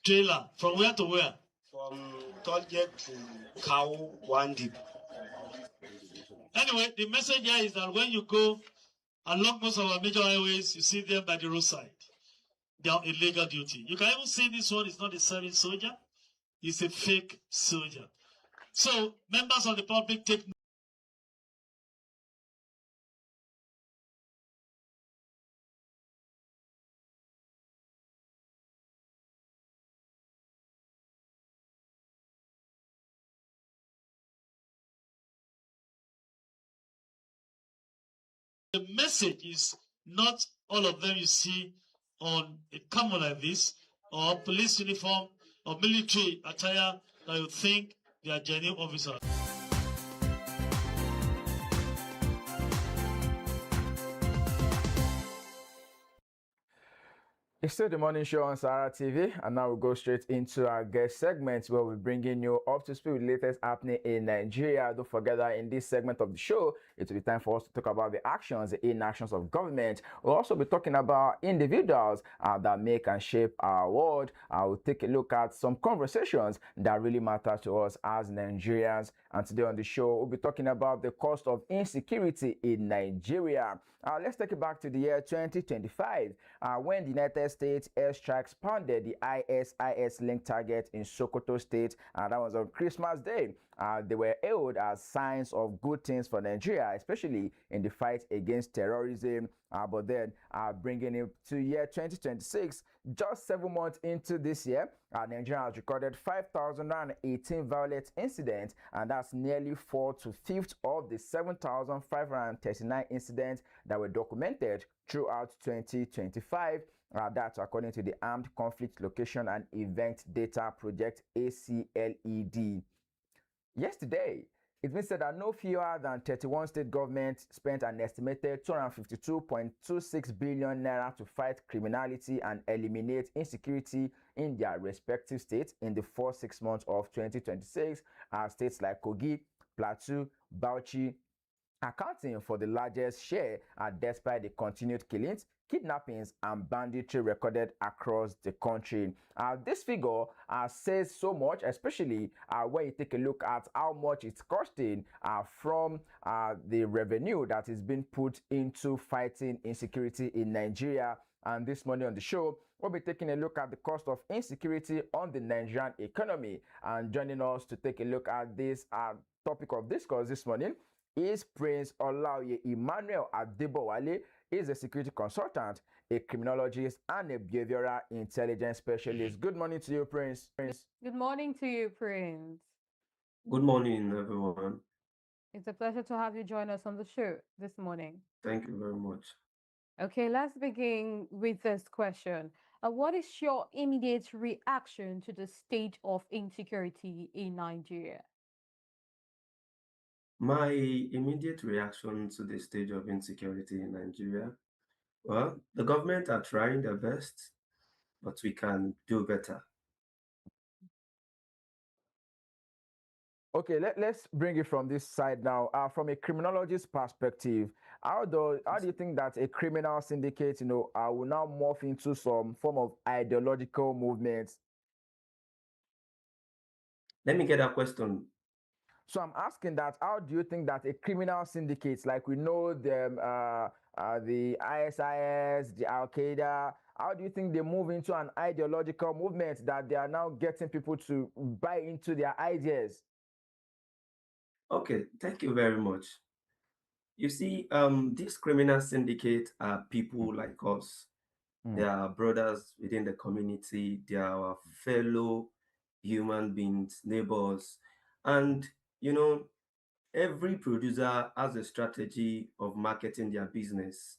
Trailer from where to where? From toll gate to cow one deep. Anyway, the message here is that when you go along most of our major highways, you see them by the roadside. They are on illegal duty. You can even see this one is not a serving soldier. It's a fake soldier. So, members of the public take the message is not all of them you see on a camera like this, or police uniform, or military attire that you think they are genuine officers. It's still the morning show on SaharaTV, and now we'll go straight into our guest segment where we're bringing you up to speed with the latest happening in Nigeria. Don't forget that in this segment of the show, it will be time for us to talk about the actions, the inactions of government. We'll also be talking about individuals that make and shape our world. We'll take a look at some conversations that really matter to us as Nigerians. And today on the show, we'll be talking about the cost of insecurity in Nigeria. Let's take it back to the year 2025 when the United State airstrikes pounded the ISIS-linked target in Sokoto State, and that was on Christmas Day. They were hailed as signs of good things for Nigeria, especially in the fight against terrorism. But then, bringing it to year 2026, just 7 months into this year, Nigeria has recorded 5,018 violent incidents, and that's nearly 4/5 of the 7,539 incidents that were documented throughout 2025. That's according to the Armed Conflict Location and Event Data Project, ACLED. Yesterday, it's been said that no fewer than 31 state governments spent an estimated 252.26 billion naira to fight criminality and eliminate insecurity in their respective states in the first 6 months of 2026. States like Kogi, Plateau, Bauchi, accounting for the largest share, despite the continued killings, kidnappings, and banditry recorded across the country. This figure says so much, especially when you take a look at how much it's costing from the revenue that is being put into fighting insecurity in Nigeria. And this morning on the show, we'll be taking a look at the cost of insecurity on the Nigerian economy. And joining us to take a look at this topic of discourse this morning is Prince Olaoye Emmanuel Adebowale. Is a security consultant, a criminologist, and a behavioral intelligence specialist. Good morning to you, Prince. Good morning to you, Prince. Good morning, everyone. It's a pleasure to have you join us on the show this morning. Thank you very much. Okay, let's begin with this question. What is your immediate reaction to the state of insecurity in Nigeria? My immediate reaction to the stage of insecurity in Nigeria, well, the government are trying their best, but we can do better. Okay, let's bring it from this side now. From a criminologist perspective, how do you think that a criminal syndicate, will now morph into some form of ideological movements? Let me get that question. So I'm asking that, how do you think that a criminal syndicate, like we know them, the ISIS, the Al-Qaeda, how do you think they move into an ideological movement that they are now getting people to buy into their ideas? Okay, thank you very much. You see, these criminal syndicates are people like us. They are brothers within the community. They are our fellow human beings, neighbors. And, every producer has a strategy of marketing their business.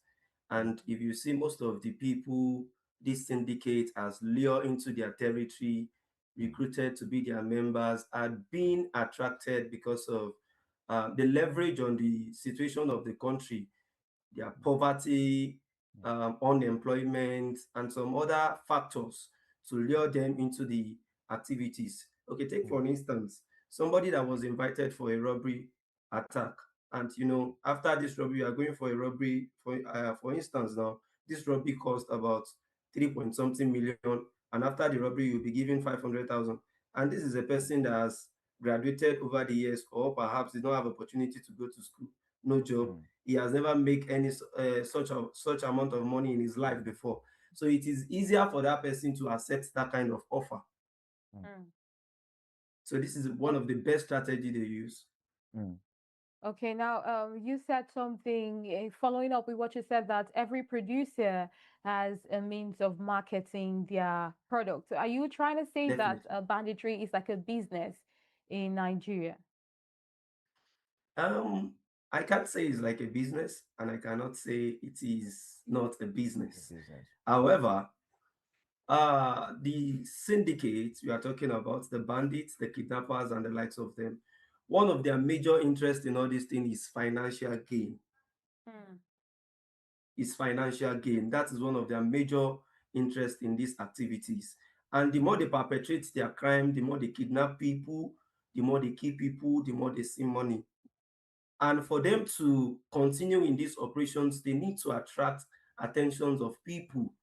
And if you see most of the people this syndicate has lured into their territory, recruited to be their members, are being attracted because of the leverage on the situation of the country, their poverty, unemployment, and some other factors to lure them into the activities. Okay, take for instance, somebody that was invited for a robbery attack, and after this robbery, you are going for a robbery. For instance, now this robbery cost about 3 point something million, and after the robbery, you'll be given 500,000. And this is a person that has graduated over the years, or perhaps did not have opportunity to go to school, no job. He has never made any such amount of money in his life before. So it is easier for that person to accept that kind of offer. So this is one of the best strategy they use. Okay, now you said something, following up with what you said, that every producer has a means of marketing their product. Are you trying to say Definitely. that banditry is like a business in Nigeria? I can't say it's like a business, and I cannot say it is not a business. However, the syndicates we are talking about, the bandits, the kidnappers, and the likes of them, one of their major interests in all these things is financial gain. Is financial gain. That is one of their major interests in these activities. And the more they perpetrate their crime, the more they kidnap people, the more they kill people, the more they see money. And for them to continue in these operations, they need to attract attentions of people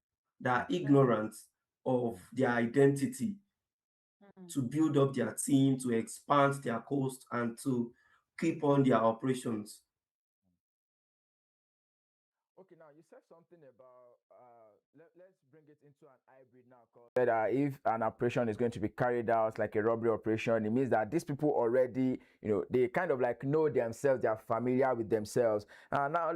that are ignorant of their identity, to build up their team, to expand their coast, and to keep on their operations. Okay, now you said something about Let's bring it into an hybrid now. That if an operation is going to be carried out like a robbery operation, it means that these people already, they kind of like know themselves, they are familiar with themselves. Now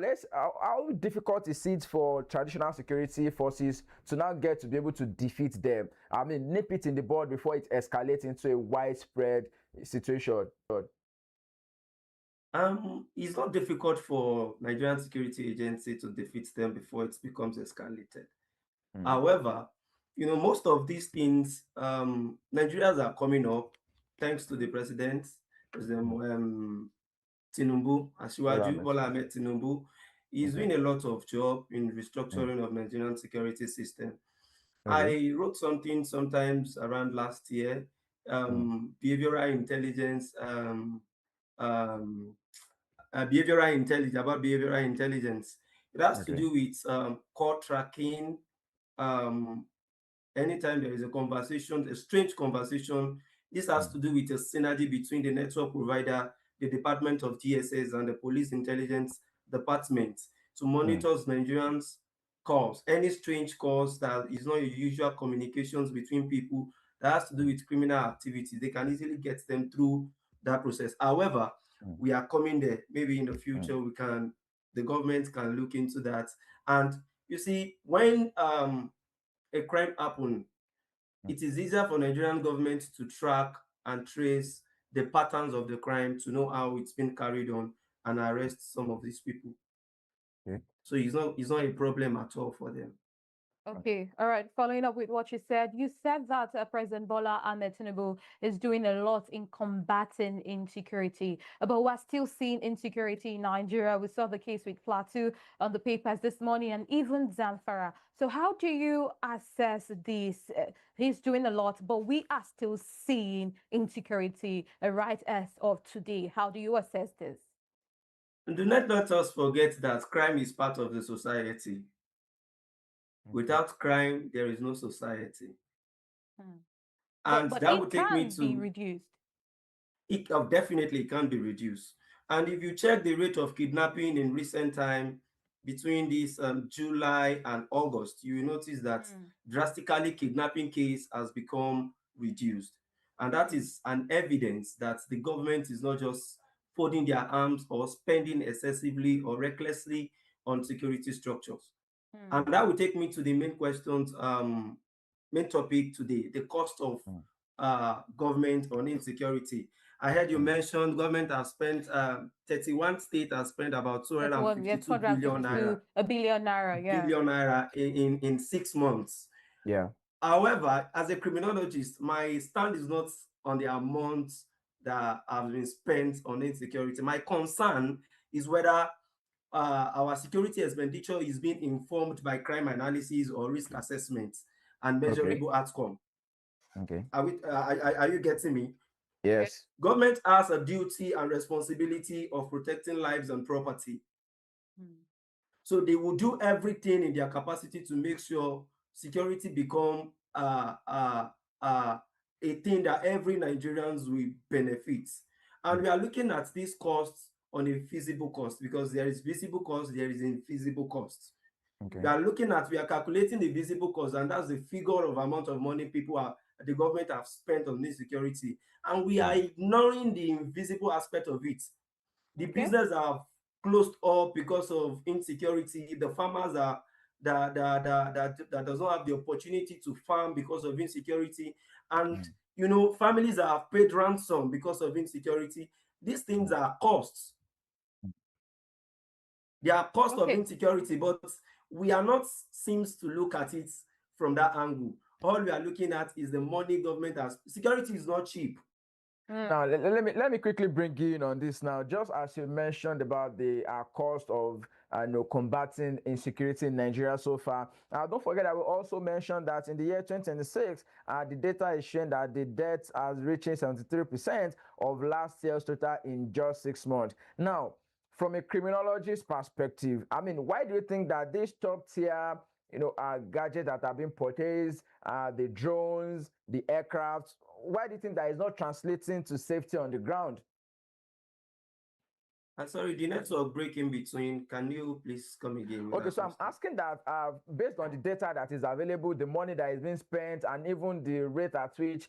how difficult is it for traditional security forces to now get to be able to defeat them? I mean, nip it in the bud before it escalates into a widespread situation. It's not difficult for Nigerian security agency to defeat them before it becomes escalated. However, most of these things, Nigerians are coming up thanks to the President Tinubu, Asiwaju Bola Ahmed Tinubu. He's doing a lot of job in restructuring of Nigerian security system. I wrote something sometimes around last year, behavioral intelligence, about behavioral intelligence. It has to do with call tracking. Anytime there is a conversation, a strange conversation, this has to do with a synergy between the network provider, the Department of DSS, and the Police Intelligence Department to monitor Nigerians' calls. Any strange calls that is not usual communications between people that has to do with criminal activities, they can easily get them through that process. However, we are coming there. Maybe in the future the government can look into that. And you see, when a crime happens, it is easier for Nigerian government to track and trace the patterns of the crime to know how it's been carried on and arrest some of these people. So it's not a problem at all for them. Okay, all right. Following up with what you said that President Bola Ahmed Tinubu is doing a lot in combating insecurity, but we're still seeing insecurity in Nigeria. We saw the case with Plateau on the papers this morning and even Zamfara. So how do you assess this? He's doing a lot, but we are still seeing insecurity right as of today. How do you assess this? Do not let us forget that crime is part of the society. Without crime, there is no society. And but that it would take me to be reduced. It definitely can be reduced. And if you check the rate of kidnapping in recent time between this July and August, you will notice that drastically kidnapping case has become reduced. And that is an evidence that the government is not just folding their arms or spending excessively or recklessly on security structures. And that will take me to the main questions, main topic today, the cost of government on insecurity. I heard you mention government has spent 31 states has spent about 252 billion naira. A billion naira, yeah. Billion naira in 6 months. Yeah. However, as a criminologist, my stand is not on the amounts that have been spent on insecurity. My concern is whether our security expenditure is being informed by crime analysis or risk assessment and measurable outcome. Okay. Are you getting me? Yes. Government has a duty and responsibility of protecting lives and property. So they will do everything in their capacity to make sure security become a thing that every Nigerians will benefit. And we are looking at these costs on a feasible cost because there is visible cost, there is invisible cost. We are calculating the visible cost, and that's the figure of amount of money the government have spent on this security. And we are ignoring the invisible aspect of it. The business are closed up because of insecurity. The farmers that does not have the opportunity to farm because of insecurity. And families have paid ransom because of insecurity. These things are costs. They are cost of insecurity, but we are not seems to look at it from that angle. All we are looking at is the money government has. Security is not cheap. Now, let me quickly bring you in on this now. Just as you mentioned about the cost of combating insecurity in Nigeria so far. Don't forget, I will also mention that in the year 2026, the data is showing that the deaths are reaching 73% of last year's total in just 6 months. Now, from a criminologist perspective, I mean, why do you think that this top tier gadgets that have been purchased, the drones, the aircraft, why do you think that is not translating to safety on the ground? Sorry, the network break in between. Can you please come again with Okay, that so I'm question? asking that based on the data that is available, the money that is being spent, and even the rate at which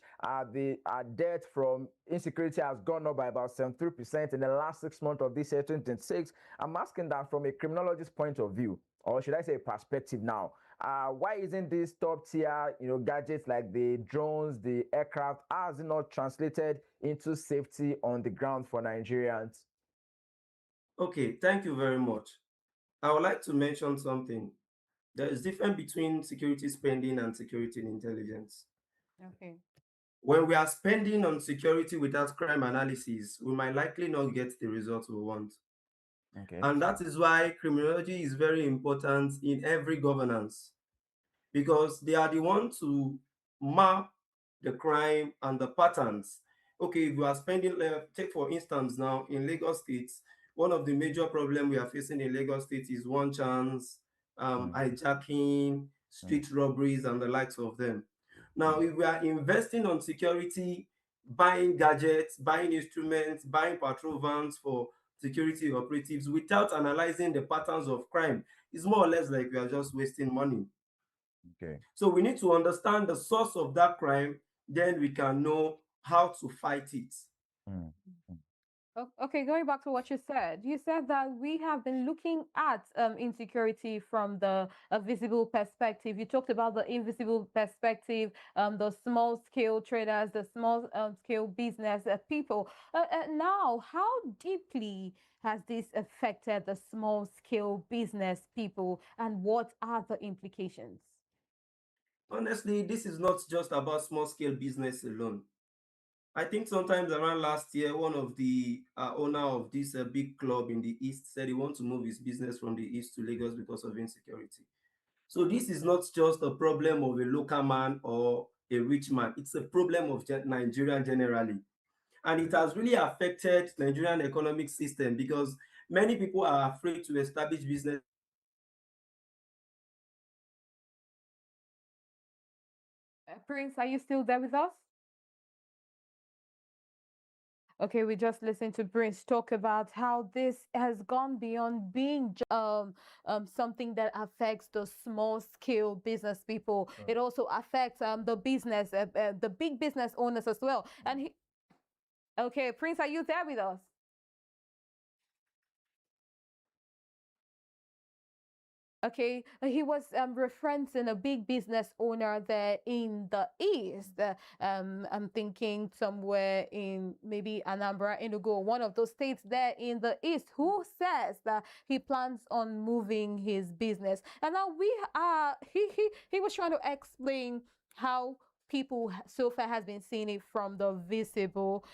the debt from insecurity has gone up by about 73% in the last 6 months of this year, 2026. I'm asking that from a criminologist point of view, or should I say perspective now. Why isn't this top tier, gadgets like the drones, the aircraft, how is it not translated into safety on the ground for Nigerians? Okay, thank you very much. I would like to mention something. There is difference between security spending and security intelligence. Okay. When we are spending on security without crime analysis, we might likely not get the results we want. Okay. And that is why criminology is very important in every governance, because they are the ones to map the crime and the patterns. Okay, if you are spending, take for instance now in Lagos State, one of the major problems we are facing in Lagos State is one chance, hijacking, street robberies, and the likes of them. Now, if we are investing on security, buying gadgets, buying instruments, buying patrol vans for security operatives without analyzing the patterns of crime, it's more or less like we are just wasting money. Okay. So we need to understand the source of that crime, then we can know how to fight it. Okay, going back to what you said that we have been looking at insecurity from the visible perspective. You talked about the invisible perspective, the small scale traders, the small scale business people. Now, how deeply has this affected the small scale business people, and what are the implications? Honestly, this is not just about small scale business alone. I think sometimes around last year, one of the owner of this big club in the East said he wants to move his business from the East to Lagos because of insecurity. So this is not just a problem of a local man or a rich man. It's a problem of Nigeria generally. And it has really affected Nigerian economic system because many people are afraid to establish business. Prince, are you still there with us? Okay, we just listened to Prince talk about how this has gone beyond being something that affects the small scale business people. It also affects the big business owners as well. And okay, Prince, are you there with us? Okay, he was referencing a big business owner there in the east. I'm thinking somewhere in maybe Anambra, Enugu, one of those states there in the east, who says that he plans on moving his business. And now he was trying to explain how people so far has been seeing it from the visible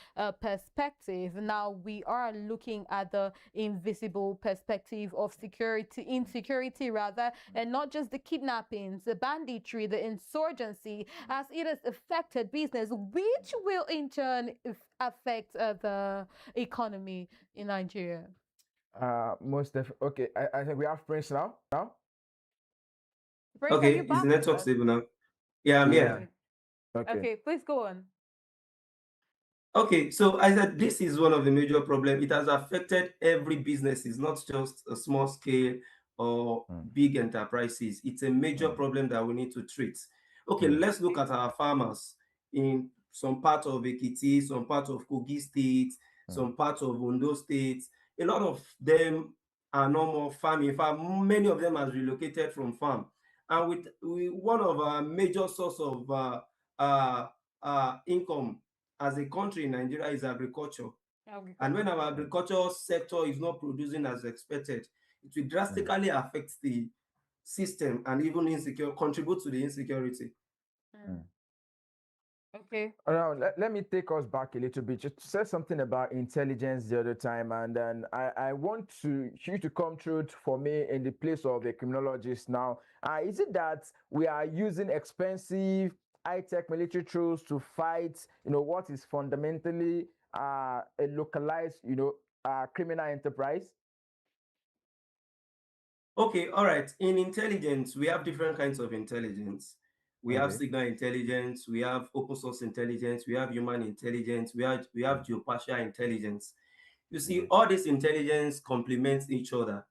perspective. Now we are looking at the invisible perspective of insecurity rather, and not just the kidnappings, the banditry, the insurgency, as it has affected business, which will in turn affect the economy in Nigeria. Okay, I think we have Prince now. Prince, okay, is the network stable now? Yeah, I'm here. Okay, please go on. Okay, so I said this is one of the major problems. It has affected every business. It's not just a small scale or big enterprises. It's a major problem that we need to treat. Okay, let's look at our farmers in some part of Ekiti, some part of Kogi State, some part of Ondo State. A lot of them are no more farming. In fact, many of them have relocated from farm. And with one of our major source of income as a country in Nigeria is agriculture. And when our agricultural sector is not producing as expected, it will drastically affect the system and even contribute to the insecurity. Okay. Now, let me take us back a little bit. You said something about intelligence the other time, and then I want you to come through for me in the place of a criminologist now. Is it that we are using expensive high-tech military tools to fight, what is fundamentally a localized, criminal enterprise? Okay, all right. In intelligence, we have different kinds of intelligence. We have signal intelligence, we have open source intelligence, we have human intelligence, we have geospatial intelligence. You see, all this intelligence complements each other.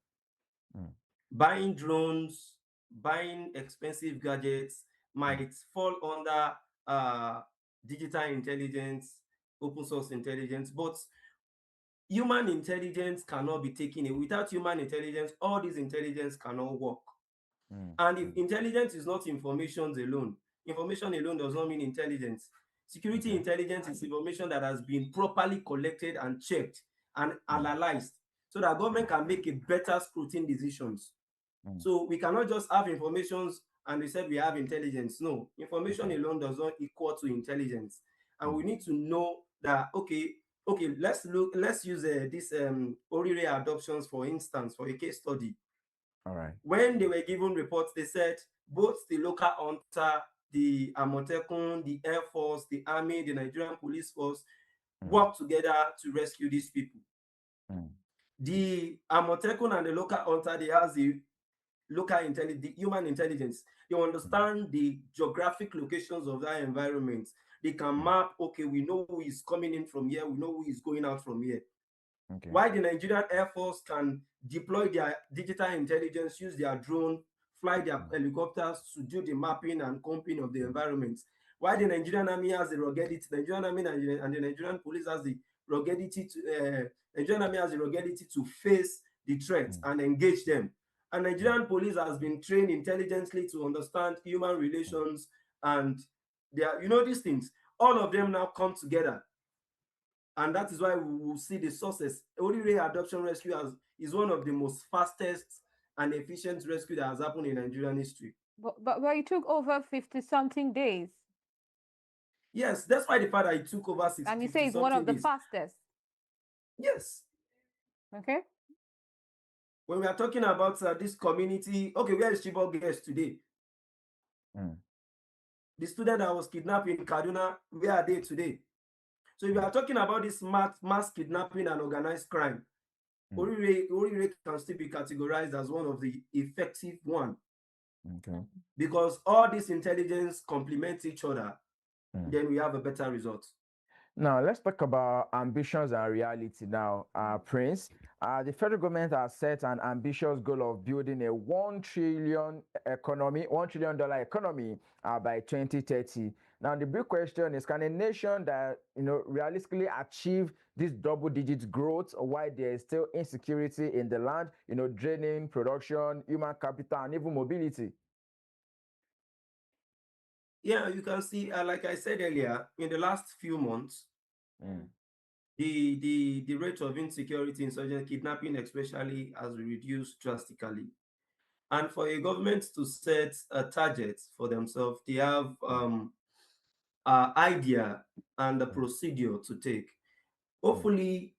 Buying drones, buying expensive gadgets might fall under digital intelligence, open source intelligence, but human intelligence cannot be taken away. Without human intelligence, all this intelligence cannot work. And if intelligence is not information alone does not mean intelligence. Security intelligence is information that has been properly collected and checked and analyzed so that government can make a better scrutiny decisions. So we cannot just have informations and we said we have intelligence. No, information alone does not equal to intelligence. And we need to know that, okay, let's use this Orire adoptions, for instance, for a case study. All right. When they were given reports, they said both the local hunter, the Amotekun, the Air Force, the Army, the Nigerian Police Force work together to rescue these people. The Amotekun and the local hunter, they have the local intelligence, the human intelligence. They understand the geographic locations of that environment. They can map, okay, we know who is coming in from here, we know who is going out from here. Why the Nigerian Air Force can deploy their digital intelligence, use their drone, fly their helicopters to do the mapping and comping of the environment. Why the Nigerian Army has the ruggedity, Nigerian Army and the Nigerian Police has the ruggedity to, Nigerian Army has the ruggedity to face the threats and engage them. And Nigerian Police has been trained intelligently to understand human relations and these things. All of them now come together. And that is why we will see the success. Orire Adoption Rescue is one of the most fastest and efficient rescue that has happened in Nigerian history. But it took over 50-something days. Yes, that's why the fact that it took over 60 And you say it's one of the fastest. Yes. Okay. When we are talking about this community, okay, where is Chibok Girls today? The student that was kidnapped in Kaduna, where are they today? So if we are talking about this mass kidnapping and organized crime, Orire can still be categorized as one of the effective one. Because all this intelligence complements each other, then we have a better result. Now, let's talk about ambitions and reality now, Prince. The federal government has set an ambitious goal of building a $1 trillion economy by 2030. Now, the big question is, can a nation that, realistically achieve this double-digit growth while there is still insecurity in the land, draining production, human capital, and even mobility? Yeah, you can see, like I said earlier, in the last few months, the rate of insecurity, insurgent kidnapping especially, has reduced drastically. And for a government to set a target for themselves, they have idea and a procedure to take. Hopefully,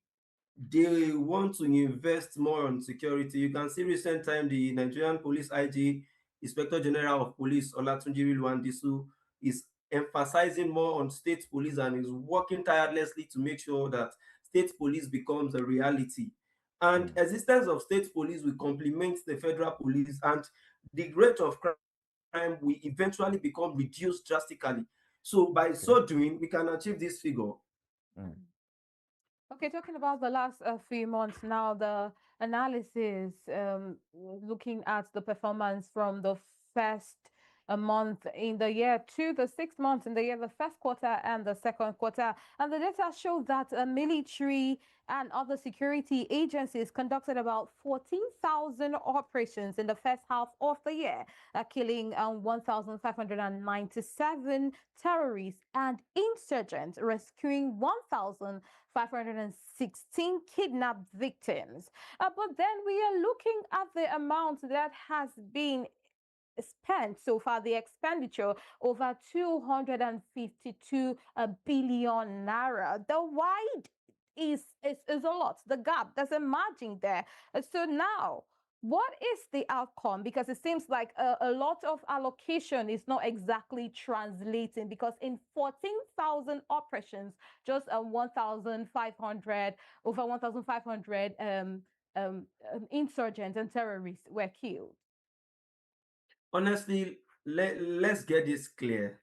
they want to invest more on security. You can see recent time, the Nigerian Police IG, Inspector General of Police, Olatunji Rilwandisu, is emphasizing more on state police and is working tirelessly to make sure that state police becomes a reality. And existence of state police will complement the federal police, and the rate of crime will eventually become reduced drastically. So by so doing, we can achieve this figure. Okay, talking about the last few months now, the analysis looking at the performance from the first month in the year to the 6 months in the year, the first quarter and the second quarter. And the data show that military and other security agencies conducted about 14,000 operations in the first half of the year, killing 1,597 terrorists and insurgents, rescuing 1,516 kidnapped victims. But then we are looking at the amount that has been spent so far, the expenditure over 252 billion naira. The wide is a lot. The gap, there's a margin there. So now, what is the outcome? Because it seems like a lot of allocation is not exactly translating, because in 14,000 operations, just 1,500, over 1,500 insurgents and terrorists were killed. Honestly, let's get this clear.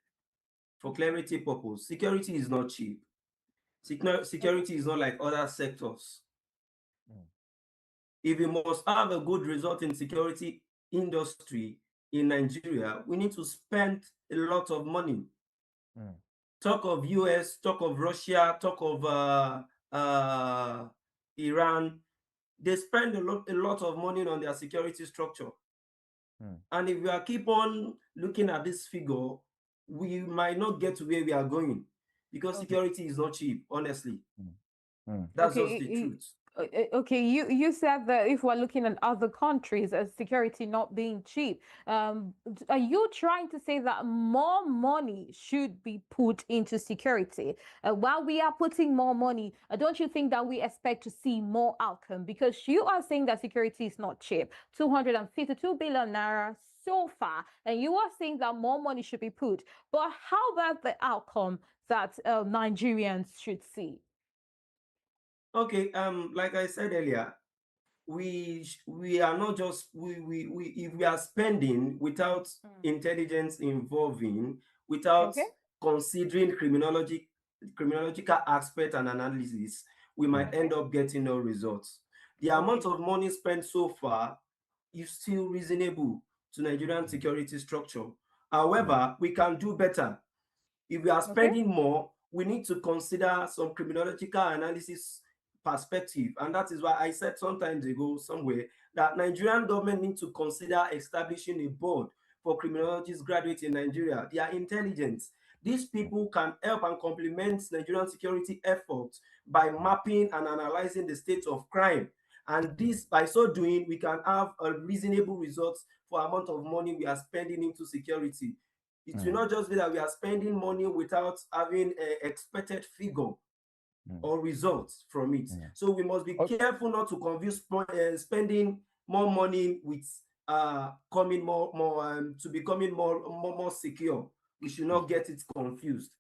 For clarity purpose, security is not cheap. Security is not like other sectors. if we must have a good result in security industry in Nigeria, we need to spend a lot of money. Talk of US, talk of Russia, talk of Iran. They spend a lot of money on their security structure. And if we are keep on looking at this figure, we might not get to where we are going, because security is not cheap, honestly. That's just the truth. Okay, you said that if we're looking at other countries as security not being cheap, are you trying to say that more money should be put into security? While we are putting more money, don't you think that we expect to see more outcome? Because you are saying that security is not cheap, 252 billion naira so far, and you are saying that more money should be put. But how about the outcome that Nigerians should see? Okay, like I said earlier, we are not just if we are spending without intelligence involving, without considering criminological aspect and analysis, we might end up getting no results. The amount of money spent so far is still reasonable to Nigerian security structure. However, we can do better. If we are spending more, we need to consider some criminological analysis perspective. And that is why I said some time ago somewhere that Nigerian government needs to consider establishing a board for criminologists graduates in Nigeria. They are intelligent. These people can help and complement Nigerian security efforts by mapping and analyzing the state of crime. And this, by so doing, we can have a reasonable results for amount of money we are spending into security. It will not just be that we are spending money without having an expected figure or results from it. So we must be careful not to confuse spending more money with becoming more secure. We should not get it confused.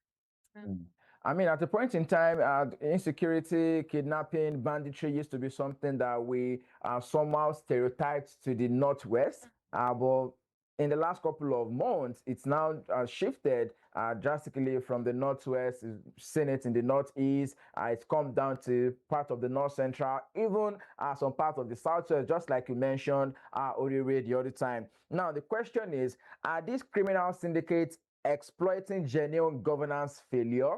I mean, at a point in time, insecurity, kidnapping, banditry used to be something that we somehow stereotyped to the Northwest. But in the last couple of months, it's now shifted drastically from the Northwest, seen it in the Northeast. It's come down to part of the North Central, even some part of the Southwest, just like you mentioned, Orire the other time. Now, the question is, are these criminal syndicates exploiting genuine governance failure?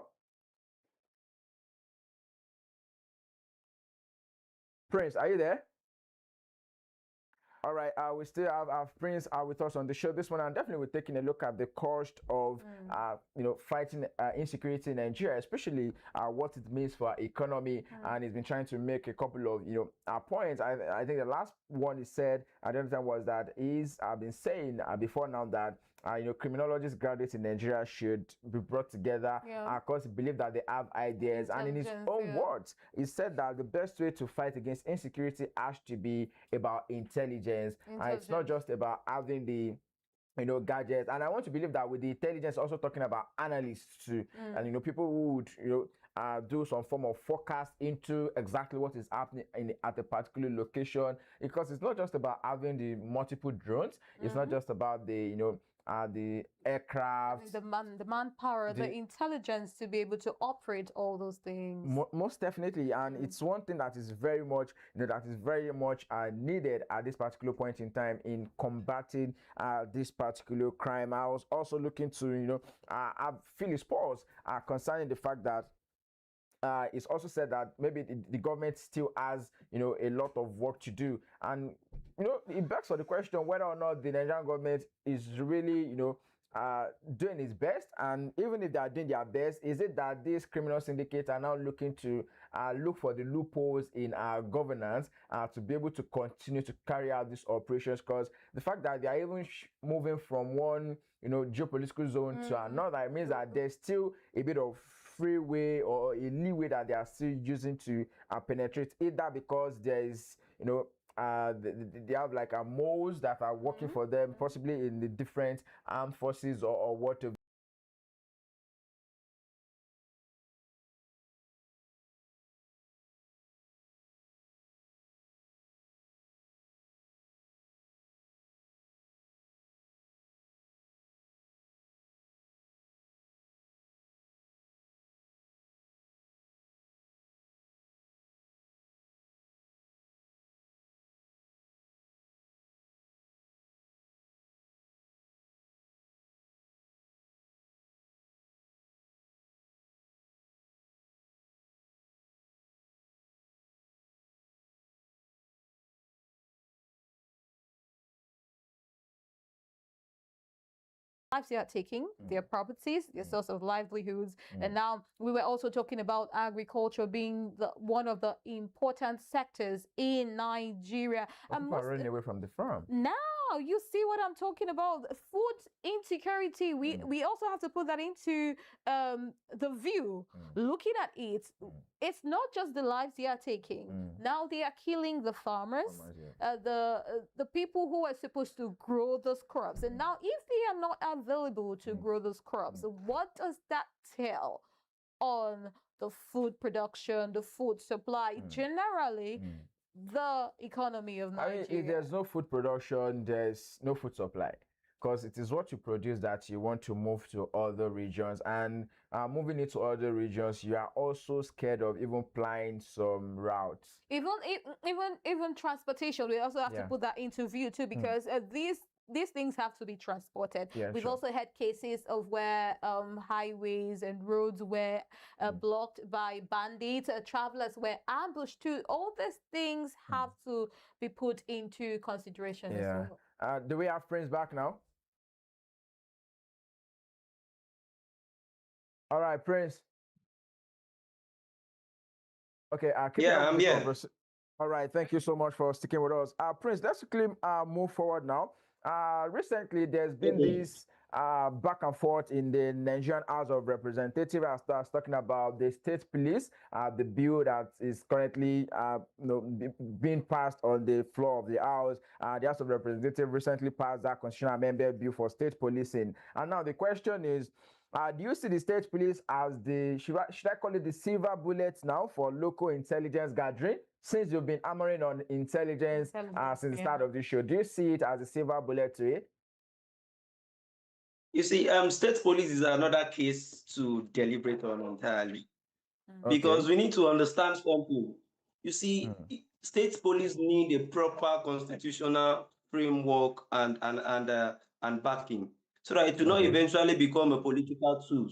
Prince, are you there? All right, we still have Prince with us on the show this one, and definitely we're taking a look at the cost of fighting insecurity in Nigeria, especially what it means for our economy. And he's been trying to make a couple of points. I think the last one he said at the other time was that I've been saying before now that criminologists graduates in Nigeria should be brought together because he believe that they have ideas. And in his own words, he said that the best way to fight against insecurity has to be about intelligence. It's not just about having the gadgets. And I want to believe that with the intelligence, also talking about analysts too, and people who would do some form of forecast into exactly what is happening at a particular location, because it's not just about having the multiple drones. It's not just about the aircraft, the manpower, the intelligence to be able to operate all those things. Most definitely, and it's one thing that is very much needed at this particular point in time in combating this particular crime. I was also looking to I feel his pause concerning the fact that it's also said that maybe the government still has a lot of work to do, and it begs for the question whether or not the Nigerian government is really doing its best. And even if they are doing their best, is it that these criminal syndicates are now looking to look for the loopholes in our governance to be able to continue to carry out these operations? Because the fact that they are even moving from one geopolitical zone to another, it means that there's still a bit of freeway or a leeway that they are still using to penetrate, either because there is they have like moles that are working for them, possibly in the different armed forces or whatever. lives they are taking, their properties, their source of livelihoods. And now we were also talking about agriculture being one of the important sectors in Nigeria. But people are running away from the farm. Now you see what I'm talking about. Food insecurity. We also have to put that into the view. Looking at it, it's not just the lives they are taking. Now they are killing the farmers, the people who are supposed to grow those crops. And now if they are not available to grow those crops, what does that tell on the food production, the food supply, generally the economy of Nigeria? I mean, if there's no food production, there's no food supply. Because it is what you produce that you want to move to other regions, and moving into other regions, you are also scared of even plying some routes. Even transportation, we also have to put that into view too, because these things have to be transported. We've also had cases of where highways and roads were blocked by bandits, travelers were ambushed too. All these things have to be put into consideration as well. Do we have Prince back now? All right, Prince. Okay, I'm here. All right, thank you so much for sticking with us. Prince, let's quickly move forward now. Recently, there's been this back and forth in the Nigerian House of Representatives as starts talking about the state police, the bill that is currently being passed on the floor of the House. The House of Representatives recently passed that constitutional amendment bill for state policing. And now the question is, do you see the state police as the, should I call it the silver bullets now for local intelligence gathering? Since you've been hammering on intelligence since the start of the show, do you see it as a silver bullet to it? You see, state police is another case to deliberate on entirely. Because we need to understand something. You see, state police need a proper constitutional framework and backing, so that it will not eventually become a political tool.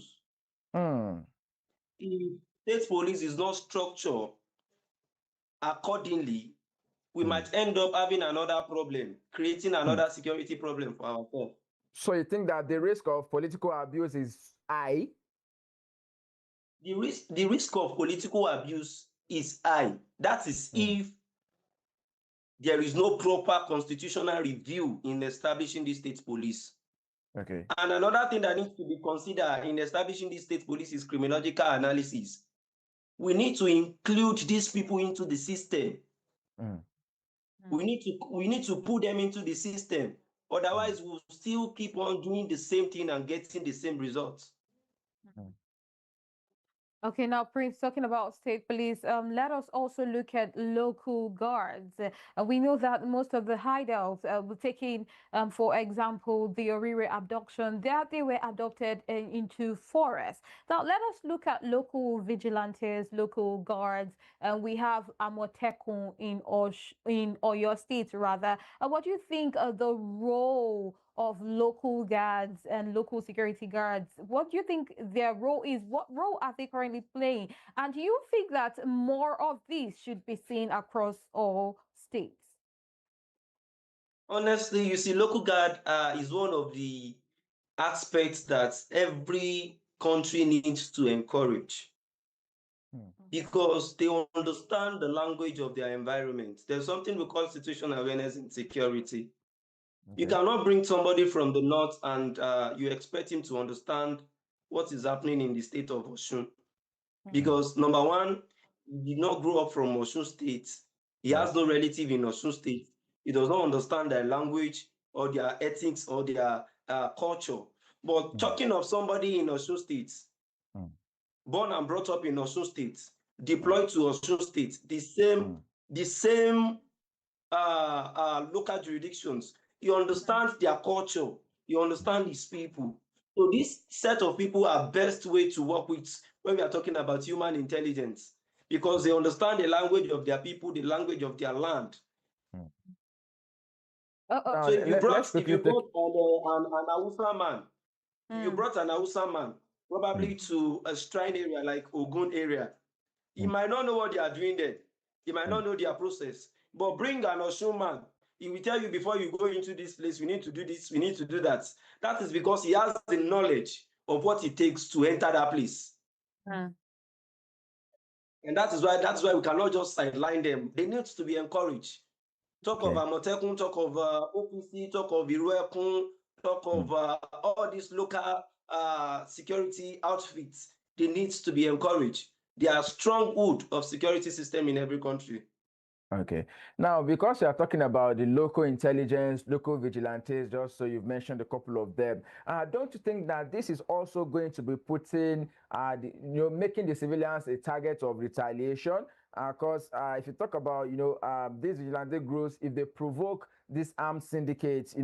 If state police is not structured accordingly, we might end up having another problem, creating another security problem for ourselves. So you think that the risk of political abuse is high? The risk of political abuse is high. That is if there is no proper constitutional review in establishing the state police. Okay. And another thing that needs to be considered in establishing the state police is criminological analysis. We need to include these people into the system. We need to put them into the system. Otherwise, we'll still keep on doing the same thing and getting the same results. Okay, now Prince, talking about state police, let us also look at local guards. We know that most of the hideouts were taken, for example, the Orire abduction, that they were adopted into forests. Now, let us look at local vigilantes, local guards. We have Amotekun in Oyo State, rather. What do you think the role of local guards and local security guards? What do you think their role is? What role are they currently playing? And do you think that more of these should be seen across all states? Honestly, you see, local guard is one of the aspects that every country needs to encourage, because they understand the language of their environment. There's something we call situational awareness in security. You cannot bring somebody from the north and you expect him to understand what is happening in the state of Osun. Because number one, he did not grow up from Osun State. He has no relative in Osun State. He does not understand their language or their ethics or their culture. But talking of somebody in Osun State, born and brought up in Osun State, deployed to Osun State, the same local jurisdictions, he understands their culture, he understands his people. So this set of people are best way to work with when we are talking about human intelligence, because they understand the language of their people, the language of their land. So if you brought an Hausa man, you brought an Hausa man probably to a shrine area like Ogun area, he might not know what they are doing there. He might not know their process. But bring an Osun man, He will tell you before you go into this place, we need to do this, we need to do that. That is because he has the knowledge of what it takes to enter that place. Mm. And that's why we cannot just sideline them. They need to be encouraged. Talk of Amotekun, talk of OPC, talk of Iruekun, talk of all these local security outfits. They need to be encouraged. They are stronghold of security system in every country. Okay. Now, because you are talking about the local intelligence, local vigilantes, just so you've mentioned a couple of them, don't you think that this is also going to be putting, making the civilians a target of retaliation? Because if you talk about, these vigilante groups, if they provoke these armed syndicates,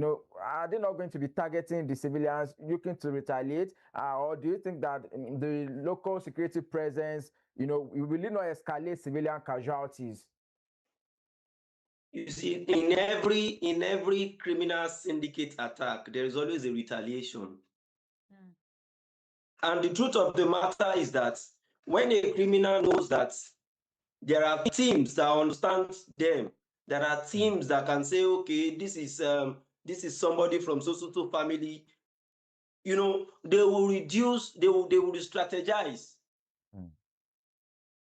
are they not going to be targeting the civilians looking to retaliate? Or do you think that the local security presence, will really not escalate civilian casualties? You see, in every criminal syndicate attack, there is always a retaliation. Mm. And the truth of the matter is that when a criminal knows that there are teams that understand them, there are teams that can say, okay, this is somebody from so family, they will reduce, they will strategize.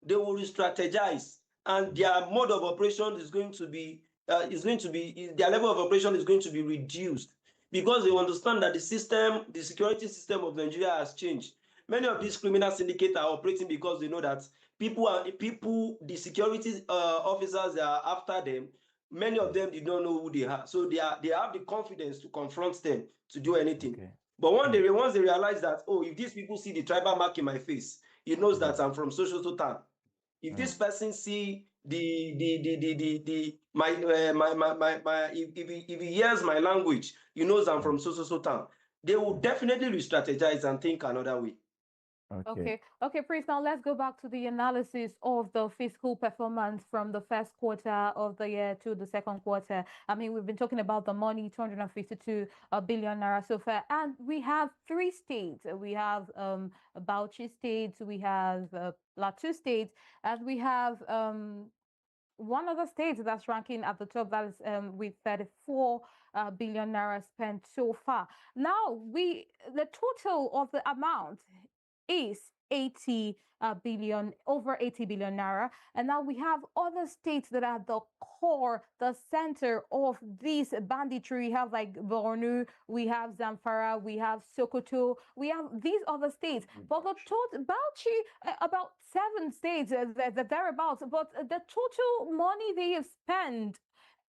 They will strategize, and their mode of operation is going to be their level of operation is going to be reduced, because they understand that the security system of Nigeria has changed. Many of these criminal syndicates are operating because they know that the security officers that are after them, many of them did not know who they are, so they have the confidence to confront them to do anything. Okay. But once they realize that, oh, if these people see the tribal mark in my face, it knows that I'm from social town. If this person see if he hears my language, he knows I'm from so town. They will definitely re-strategize and think another way. Okay, Prince, now let's go back to the analysis of the fiscal performance from the first quarter of the year to the second quarter. I mean, we've been talking about the money, 252 billion naira so far, and we have three states. We have Bauchi State, we have Plateau State, and we have one other state that's ranking at the top, that is with 34 billion naira spent so far. Now, the total of the amount is 80 billion, over 80 billion naira. And now we have other states that are the core, the center of this banditry. We have like Borno, we have Zamfara, we have Sokoto, we have these other states. But the total, Bauchi, about 7 states, thereabouts. But the total money they have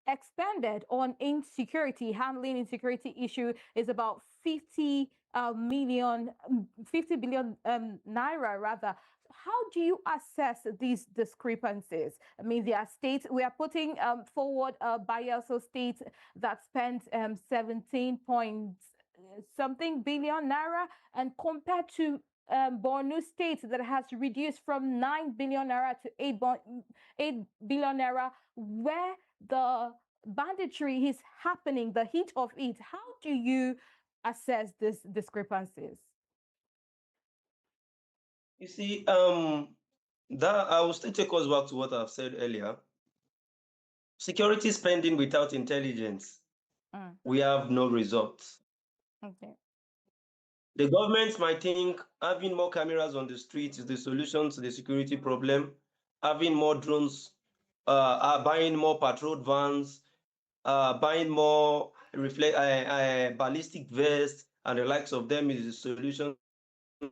expended on insecurity, handling insecurity issue, is about 50 billion naira rather. How do you assess these discrepancies? I mean, there are states, we are putting forward Bayelsa state that spent 17 point something billion naira, and compared to Borno state that has reduced from 9 billion naira to 8 billion naira, where the banditry is happening, the heat of it. How do you assess these discrepancies? You see, that I will still take us back to what I've said earlier. Security spending without intelligence, we have no results. Okay. The government might think having more cameras on the streets is the solution to the security problem. Having more drones, buying more patrol vans, buying more ballistic vests and the likes of them is the solution to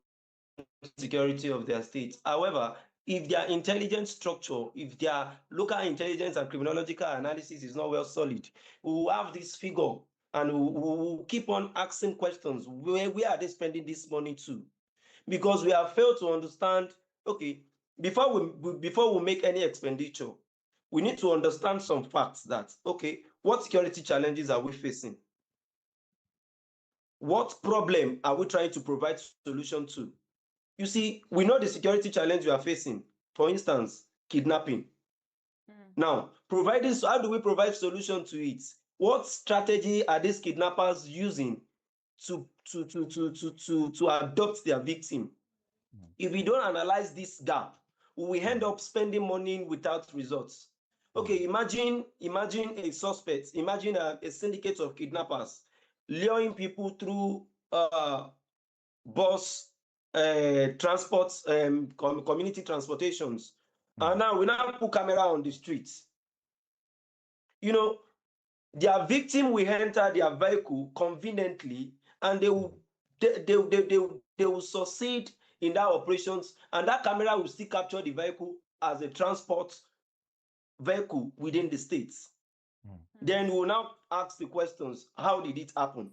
the security of their states. However, if their intelligence structure, if their local intelligence and criminological analysis is not well solid, we will have this figure and we will keep on asking questions. Where are they spending this money to? Because we have failed to understand, okay, before we make any expenditure, we need to understand some facts that, okay, what security challenges are we facing? What problem are we trying to provide solution to? You see, we know the security challenge we are facing. For instance, kidnapping. Now, how do we provide solution to it? What strategy are these kidnappers using to adopt their victim? If we don't analyze this gap, we will end up spending money without results. Okay, imagine a suspect, imagine a syndicate of kidnappers luring people through bus transports, community transportations. And now we now put camera on the streets. You know, their victim will enter their vehicle conveniently, and they will succeed in that operations, and that camera will still capture the vehicle as a transport vehicle within the states. Then we'll now ask the questions: how did it happen?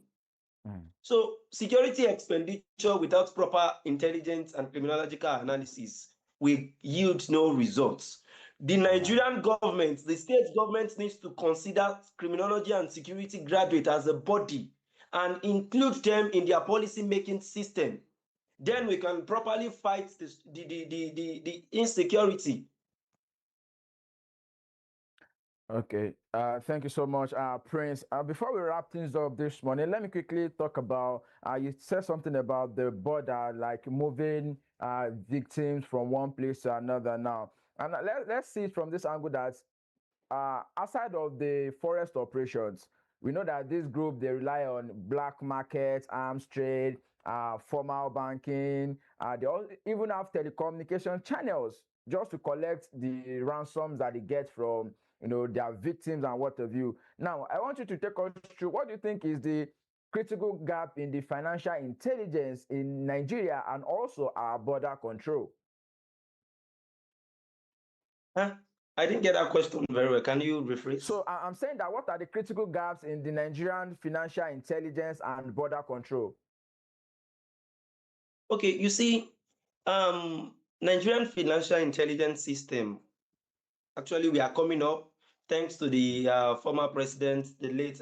So security expenditure without proper intelligence and criminological analysis will yield no results. The Nigerian government, the state government, needs to consider criminology and security graduate as a body and include them in their policy making system. Then we can properly fight the insecurity. Okay, thank you so much, Prince. Before we wrap things up this morning, let me quickly talk about, you said something about the border, like moving victims from one place to another now. And let's see it from this angle that outside of the forest operations, we know that this group, they rely on black markets, arms trade, formal banking. They all even have telecommunication channels just to collect the ransoms that they get from their victims and what have you. Now, I want you to take us through what do you think is the critical gap in the financial intelligence in Nigeria and also our border control? Huh? I didn't get that question very well. Can you rephrase? So I'm saying that what are the critical gaps in the Nigerian financial intelligence and border control? Okay, you see, Nigerian financial intelligence system, actually we are coming up thanks to the former president, the late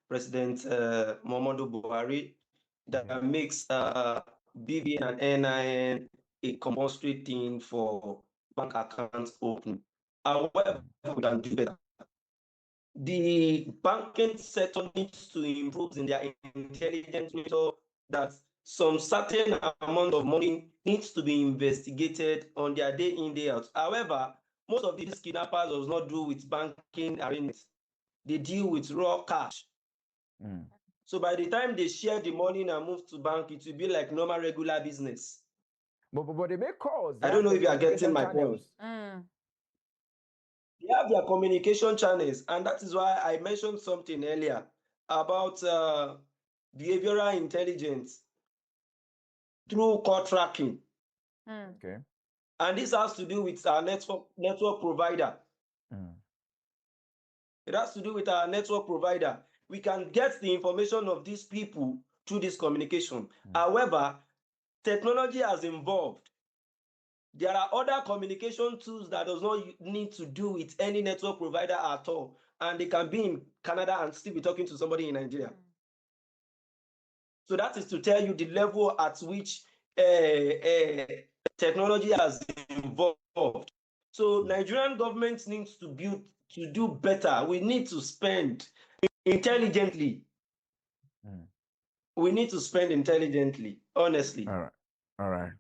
President Muhammadu Buhari, that makes BVN and NIN a compulsory thing for bank accounts opening. However, we can do better. The banking sector needs to improve in their intelligence so that some certain amount of money needs to be investigated on their day in, day out. However, most of these kidnappers does not do with banking arrangements. They deal with raw cash. So by the time they share the money and move to bank, it will be like normal regular business. But they make calls. I don't know if you are getting my point. They have their communication channels, and that is why I mentioned something earlier about behavioral intelligence through call tracking. Okay. And this has to do with our network provider. It has to do with our network provider. We can get the information of these people through this communication. However, technology has evolved. There are other communication tools that does not need to do with any network provider at all. And they can be in Canada and still be talking to somebody in Nigeria. So that is to tell you the level at which technology has evolved. So Nigerian government needs to do better. We need to spend intelligently. We need to spend intelligently, honestly. All right. All right.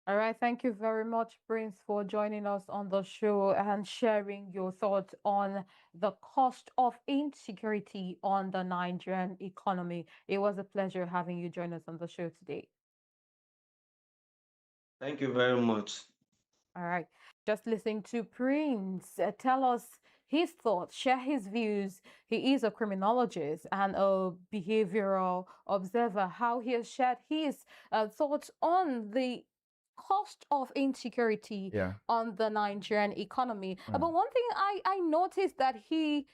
All right, thank you very much, Prince, for joining us on the show and sharing your thoughts on the cost of insecurity on the Nigerian economy. It was a pleasure having you join us on the show today. Thank you very much. All right, just listening to Prince tell us his thoughts, share his views. He is a criminologist and a behavioral observer, how he has shared his thoughts on the cost of insecurity on the Nigerian economy. But one thing I noticed that he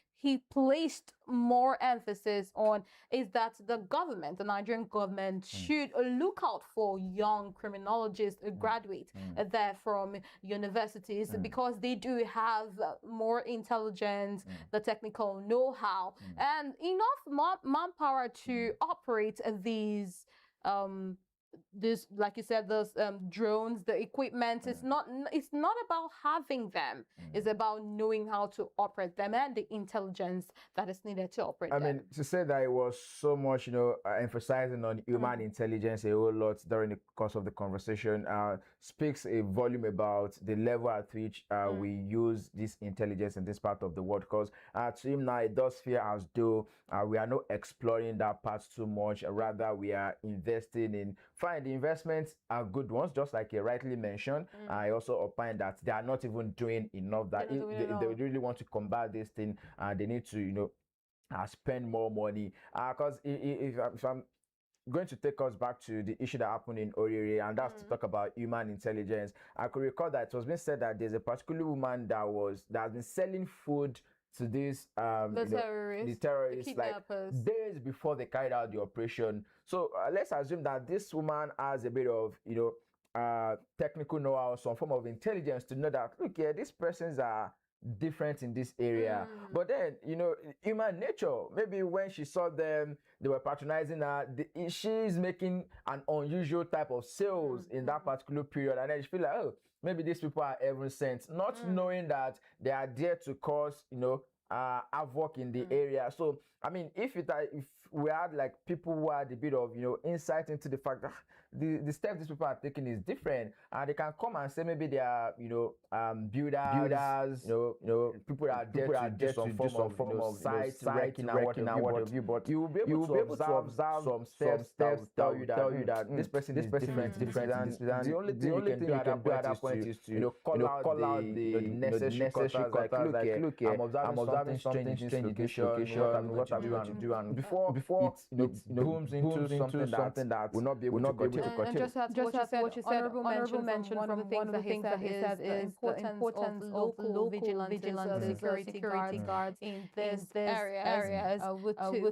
placed more emphasis on is that the government, the Nigerian government, should look out for young criminologists, graduates there from universities, because they do have more intelligence, the technical know-how, and enough manpower to operate these this, like you said, those drones, the equipment. It's not about having them. It's about knowing how to operate them and the intelligence that is needed to operate them. I mean, to say that it was so much, emphasizing on human intelligence a whole lot during the course of the conversation speaks a volume about the level at which we use this intelligence in this part of the world. Because to him now, it does feel as though we are not exploring that part too much. Rather, we are investing in. Fine, the investments are good ones, just like you rightly mentioned. I also opine that they are not even doing enough. That if they really want to combat this thing, they need to, spend more money. Because if I'm going to take us back to the issue that happened in Oriri, and that's to talk about human intelligence. I could recall that it was being said that there's a particular woman that has been selling food to this the terrorists, like days before they carried out the operation. So let's assume that this woman has a bit of technical know-how, some form of intelligence to know that, look here, these persons are different in this area. But then, human nature, maybe when she saw them, they were patronizing her, she's making an unusual type of sales in that particular period, and then she feel like, oh, maybe these people are heaven sent, not knowing that they are there to cause havoc in the area. So I mean, if we had like people who had a bit of insight into the fact that the steps these people are taking is different, and they can come and say maybe they are builders, people that are there to do some form of site wrecking and what have you. But you will be able to observe some steps that will tell you that this person is different. And the only thing you can do at that point is to call out the necessary cutters. Like, look here, I'm observing something strange in this location. What I'm going to do, and before it booms into something that will not be able to continue. And just as what you said, honorable mention, one of the things that he said is the importance of local vigilantes, security guards in these areas.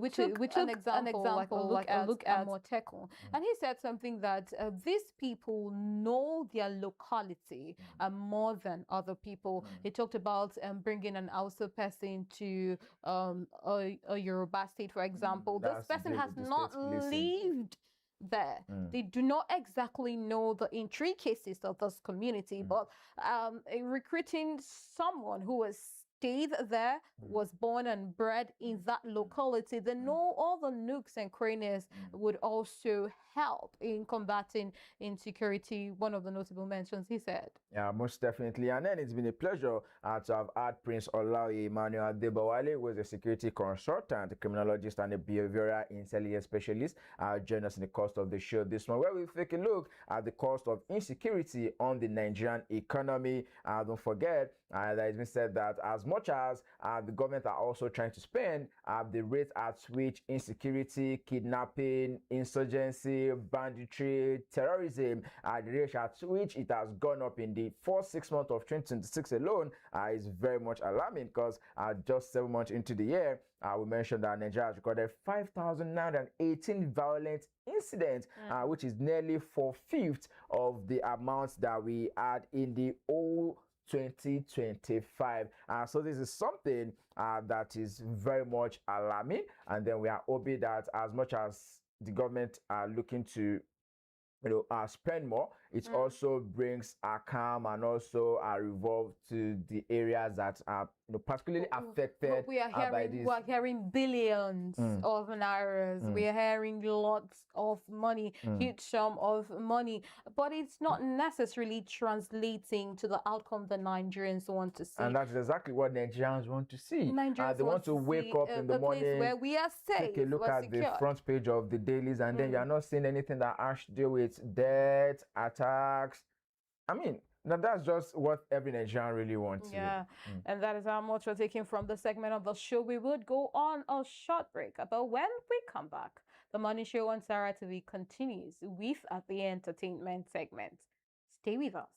We took an example, like a look at Moteco. And he said something that these people know their locality more than other people. He talked about bringing an Hausa person to a Yoruba state, for example. This person has not lived there. They do not exactly know the intricacies of this community, but recruiting someone who has stayed there, was born and bred in that locality, they know all the nooks and crannies, would also help in combating insecurity. One of the notable mentions, he said. Yeah, most definitely. And then it's been a pleasure to have had Prince Olaoye Emmanuel Adebowale, who is a security consultant, a criminologist, and a behavioral intelligence specialist, join us in the course of the show this one, where we'll take a look at the cost of insecurity on the Nigerian economy. Don't forget that it's been said that as much as the government are also trying to spend, the rate at which insecurity, kidnapping, insurgency, banditry, terrorism, the rate at which it has gone up in the first 6 months of 2026 alone is very much alarming, because just 7 months into the year, we mentioned that Nigeria has recorded 5,918 violent incidents, which is nearly 4/5 of the amounts that we had in the whole 2025. So this is something that is very much alarming, and then we are hoping that as much as the government are looking to spend more, it also brings a calm and also a revolve to the areas that are particularly affected by this. We are hearing billions of nairas. We are hearing lots of money, huge sum of money, but it's not necessarily translating to the outcome that Nigerians want to see. And that's exactly what Nigerians want to see. They want to wake up in the morning, where we are safe, take a look at the front page of the dailies, and then you are not seeing anything that has to do with death, attacks. I mean, now that's just what every Nigerian really wants. Yeah, and that is how much we're taking from the segment of the show. We would go on a short break, but when we come back, the Morning Show on SaharaTV continues with the entertainment segment. Stay with us.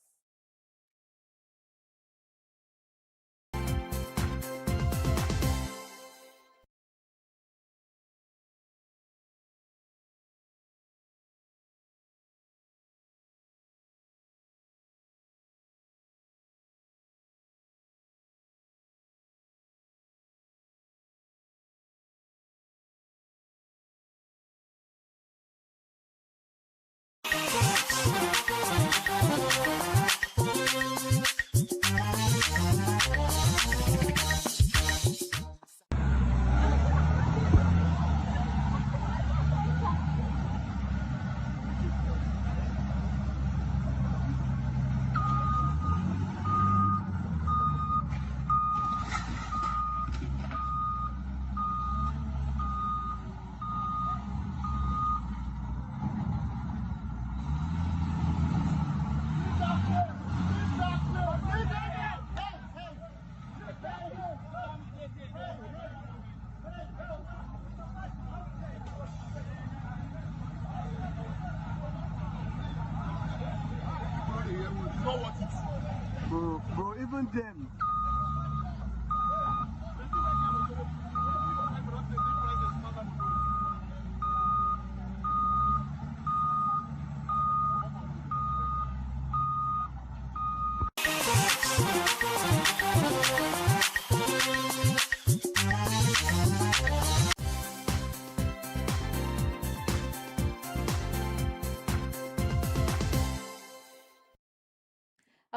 even them.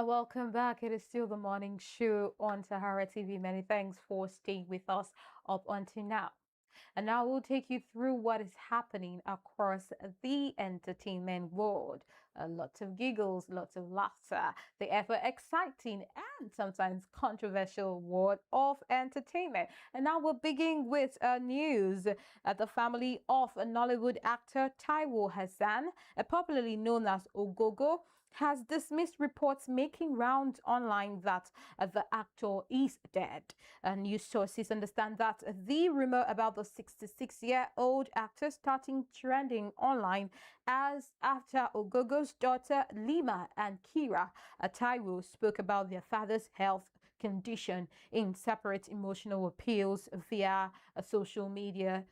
Welcome back. It is still the morning show on Sahara TV. Many thanks for staying with us up until now. And now we'll take you through what is happening across the entertainment world. Lots of giggles, lots of laughter, the ever exciting and sometimes controversial world of entertainment. And now we'll begin with news. The family of a Nollywood actor Taiwo Hassan, popularly known as Ogogo, has dismissed reports making rounds online that the actor is dead. News sources understand that the rumor about the 66-year-old actor starting trending online as after Ogogo's daughter Lima and Kira Taiwo spoke about their father's health condition in separate emotional appeals via social media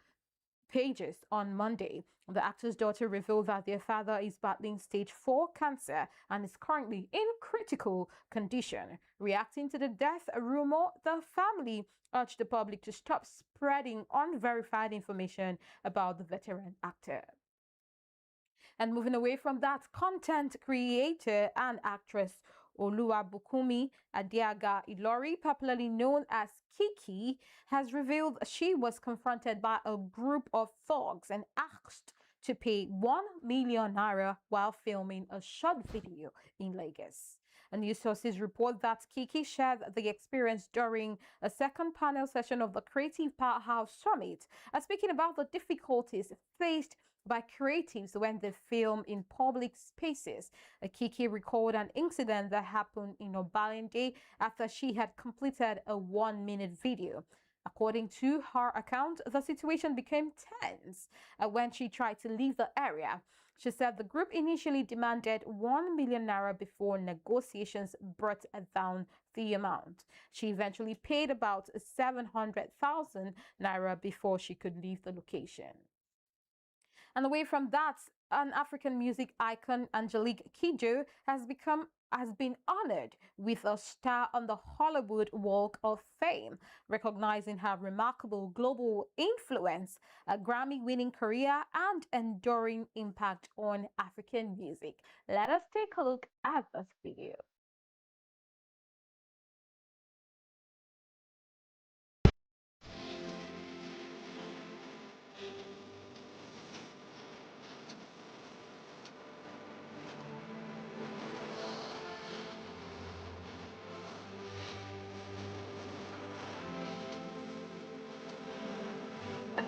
pages on Monday. The actor's daughter revealed that their father is battling stage 4 cancer and is currently in critical condition. Reacting to the death rumor, the family urged the public to stop spreading unverified information about the veteran actor. And moving away from that, content creator and actress Oluwabukumi Adiaga Ilori, popularly known as Kiki, has revealed she was confronted by a group of thugs and asked to pay 1 million naira while filming a short video in Lagos. And news sources report that Kiki shared the experience during a second panel session of the Creative Powerhouse Summit, speaking about the difficulties faced by creatives when they film in public spaces. Kiki recalled an incident that happened in Obalende after she had completed a 1-minute video. According to her account, the situation became tense when she tried to leave the area. She said the group initially demanded 1 million naira before negotiations brought down the amount. She eventually paid about 700,000 naira before she could leave the location. And away from that, an African music icon, Angelique Kidjo, has been honored with a star on the Hollywood Walk of Fame, recognizing her remarkable global influence, a Grammy-winning career, and enduring impact on African music. Let us take a look at this video.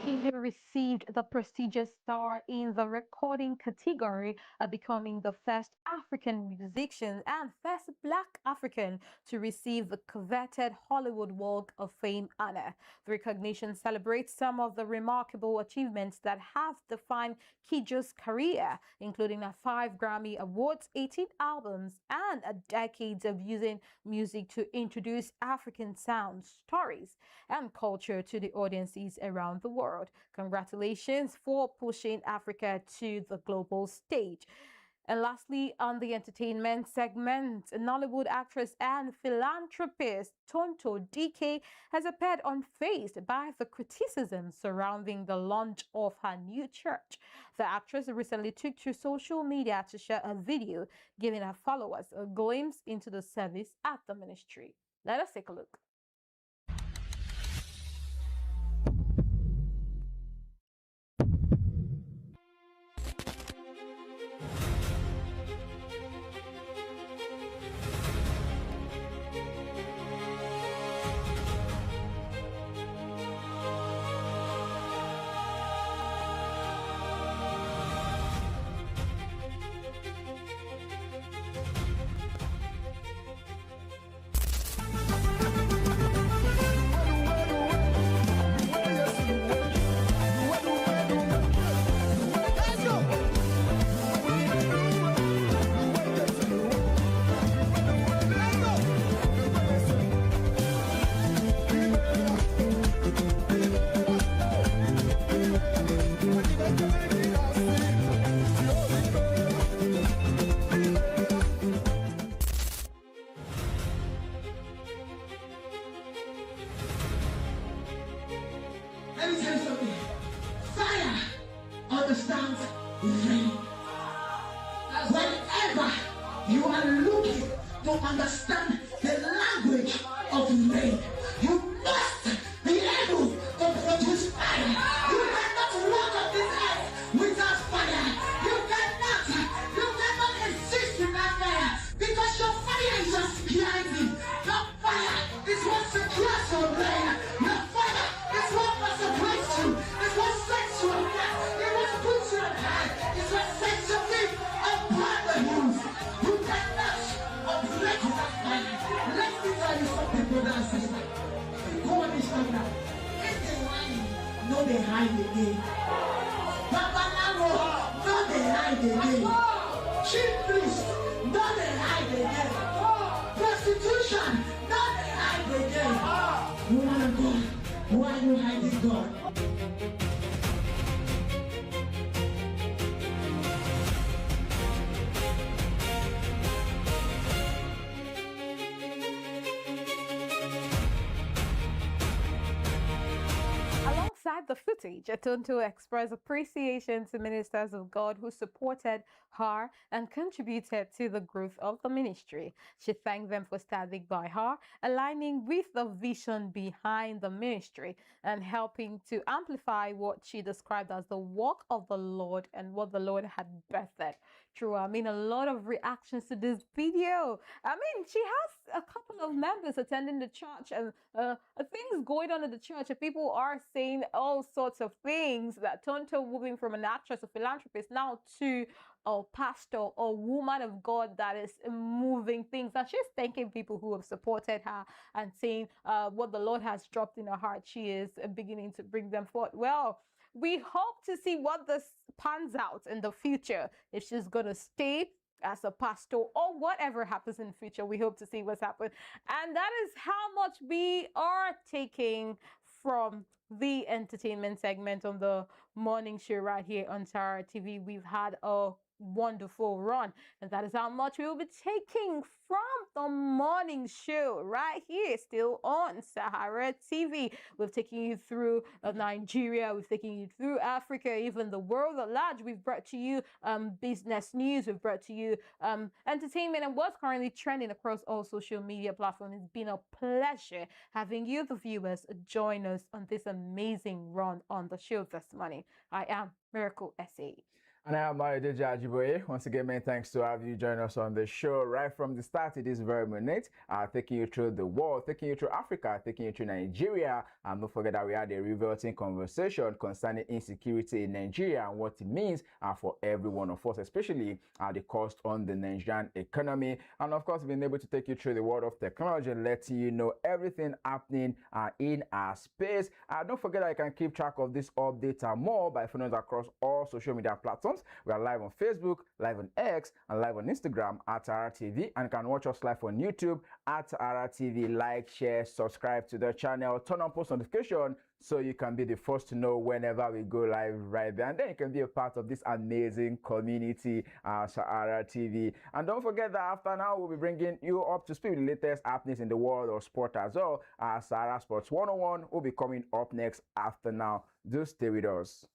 He received the prestigious star in the recording category, becoming the first African musician and first Black African to receive the coveted Hollywood Walk of Fame honor. The recognition celebrates some of the remarkable achievements that have defined Kidjo's career, including 5 Grammy Awards, 18 albums, and decades of using music to introduce African sounds, stories, and culture to the audiences around the world. Congratulations for pushing Africa to the global stage. And lastly, on the entertainment segment, Nollywood actress and philanthropist Tonto DK has appeared unfazed by the criticism surrounding the launch of her new church. The actress recently took to social media to share a video giving her followers a glimpse into the service at the ministry. Let us take a look. understand the language of men. You must be able to produce fire. You cannot walk on this earth without fire. You cannot exist without fire because your fire is your security. Your fire is what secures your brain. Your fire is what separates you. It's what sets you apart. It's what puts you on high. It's what sets your feet upon the hills. You cannot operate without fire. Let me tell you something, brother and sister. Go on this time now. If they hide, no they hide again. Babalawo, no they hide again. Cheap priest, no they hide again. Prostitution, no they hide again. Woman of God, why are you hiding God? Alongside the footage, Atonto expressed appreciation to ministers of God who supported her and contributed to the growth of the ministry. She thanked them for standing by her, aligning with the vision behind the ministry, and helping to amplify what she described as the work of the Lord and what the Lord had birthed through. I mean, a lot of reactions to this video. I mean, she has a couple of members attending the church and things going on in the church, and people are saying all sorts of things that Tonto, moving from an actress, a philanthropist, now to a pastor or woman of God that is moving things. And she's thanking people who have supported her and saying what the Lord has dropped in her heart. She is beginning to bring them forth. Well, we hope to see what this pans out in the future. If she's going to stay as a pastor or whatever happens in the future, we hope to see what's happened. And that is how much we are taking from the entertainment segment on the morning show right here on SaharaTV. We've had a wonderful run, and that is how much we will be taking from the morning show right here, still on SaharaTV. We've taken you through Nigeria, we've taken you through Africa, even the world at large. We've brought to you business news, we've brought to you entertainment, and what's currently trending across all social media platforms. It's been a pleasure having you, the viewers, join us on this amazing run on the show this morning. I am Miracle SA. And I am Mario Ajiboye. Once again, many thanks to have you join us on the show right from the start. It is very minute, taking you through the world, taking you through Africa, taking you through Nigeria. And don't forget that we had a riveting conversation concerning insecurity in Nigeria and what it means for every one of us, especially the cost on the Nigerian economy. And of course, being able to take you through the world of technology and letting you know everything happening in our space. Don't forget that you can keep track of this update and more by following us across all social media platforms. We are live on Facebook, live on X, and live on Instagram at SaharaTV, and you can watch us live on YouTube at SaharaTV. Like, share, subscribe to the channel, turn on post notification so you can be the first to know whenever we go live right there, and then you can be a part of this amazing community, SaharaTV. And don't forget that after now we'll be bringing you up to speed with the latest happenings in the world of sport as well. Sahara Sports 101 will be coming up next after now. Do stay with us.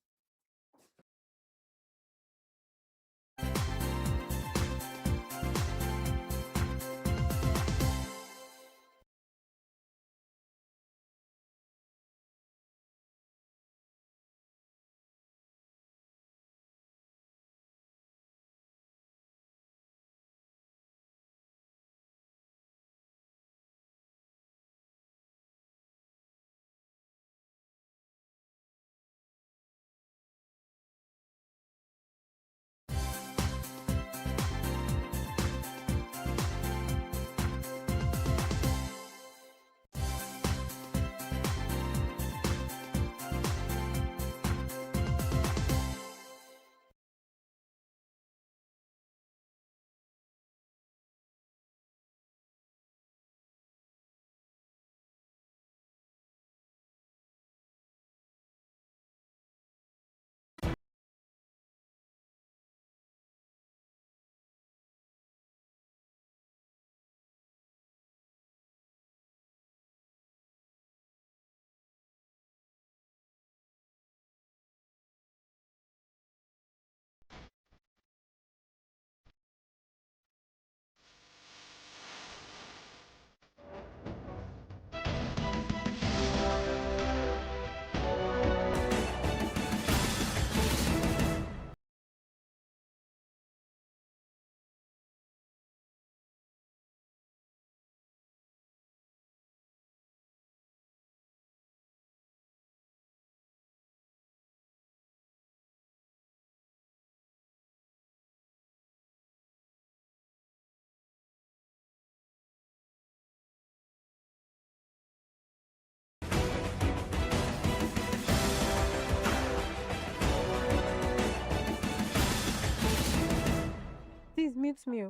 Mute me.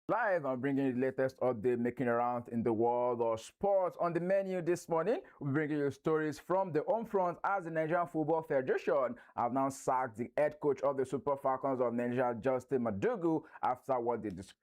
Live and bringing you the latest update making around in the world of sports. On the menu this morning, we're bringing you stories from the home front as the Nigerian Football Federation have now sacked the head coach of the Super Falcons of Nigeria, Justin Madugu, after what they described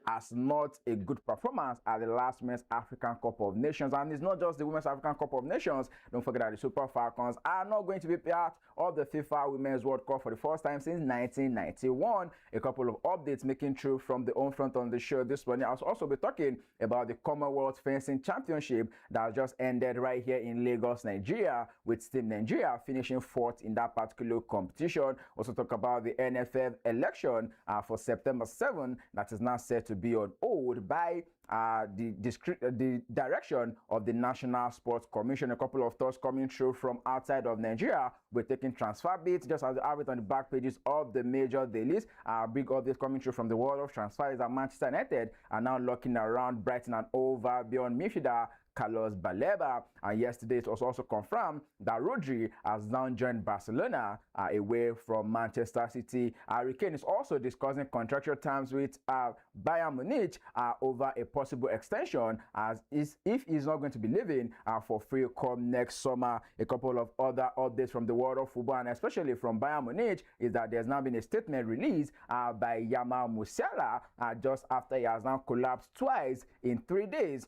as not a good performance at the last Women's African Cup of Nations. And it's not just the Women's African Cup of Nations. Don't forget that the Super Falcons are not going to be part of the FIFA Women's World Cup for the first time since 1991. A couple of updates making true from the home front on the show this morning. I'll also be talking about the Commonwealth Fencing Championship that just ended right here in Lagos, Nigeria, with Team Nigeria finishing fourth in that particular competition. Also talk about the NFF election for September 7 that is now set to be on hold by the direction of the National Sports Commission. A couple of thoughts coming through from outside of Nigeria. We're taking transfer bits, just as I have it on the back pages of the major dailies. Big updates coming through from the world of transfers that Manchester United are now looking around Brighton and over beyond midfielder Carlos Baleba. And yesterday it was also confirmed that Rodri has now joined Barcelona away from Manchester City. Harry Kane is also discussing contractual terms with Bayern Munich over a possible extension if he's not going to be leaving for free come next summer. A couple of other updates from the world of football and especially from Bayern Munich is that there's now been a statement released by Yamal Musiala just after he has now collapsed twice in 3 days.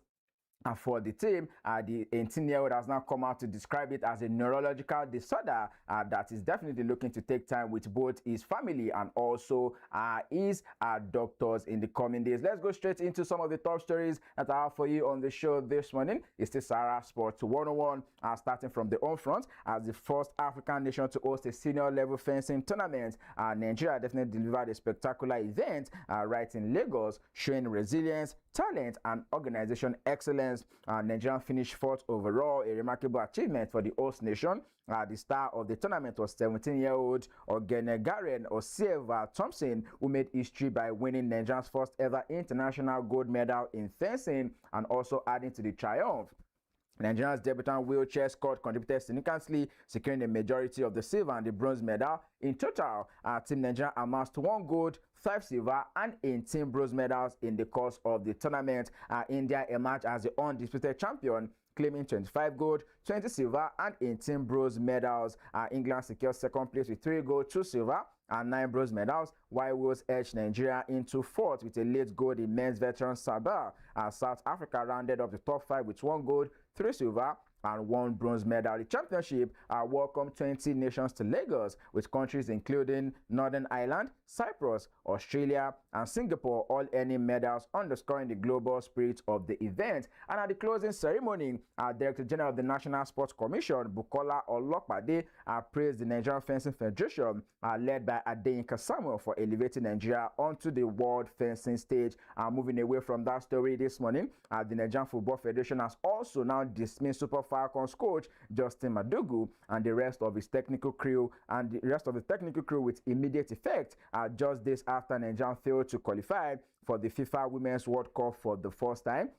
And for the team, the 18-year-old has now come out to describe it as a neurological disorder that is definitely looking to take time with both his family and also his doctors in the coming days. Let's go straight into some of the top stories that I have for you on the show this morning. It's the Sahara Sports 101, starting from the home front. As the first African nation to host a senior level fencing tournament, Nigeria definitely delivered a spectacular event right in Lagos, showing resilience, talent, and organization excellence. Nigeria finished fourth overall, a remarkable achievement for the host nation. The star of the tournament was 17-year-old Ogenegaren Osieva Thompson, who made history by winning Nigeria's first ever international gold medal in fencing and also adding to the triumph. Nigeria's debutant wheelchair squad contributed significantly, securing the majority of the silver and the bronze medal. In total, Team Nigeria amassed 1 gold, 5 silver, and 18 bronze medals in the course of the tournament. India emerged as the undisputed champion, claiming 25 gold, 20 silver, and 18 bronze medals. England secured second place with 3 gold, 2 silver, and 9 bronze medals, while Wales edged Nigeria into fourth with a late gold in men's veteran Sabah. South Africa rounded up the top 5 with 1 gold, 3 silver, and 1 bronze medal. The championship welcomed 20 nations to Lagos, with countries including Northern Ireland, Cyprus, Australia, and Singapore all earning medals, underscoring the global spirit of the event. And at the closing ceremony, Director General of the National Sports Commission, Bukola Olopade, praised the Nigerian Fencing Federation, led by Adeyinka Samuel, for elevating Nigeria onto the world fencing stage. Moving away from that story this morning, the Nigerian Football Federation has also now dismissed Super Falcons coach Justin Madugu and the rest of his technical crew with immediate effect, just days after Nigeria failed to qualify for the FIFA Women's World Cup for the first time,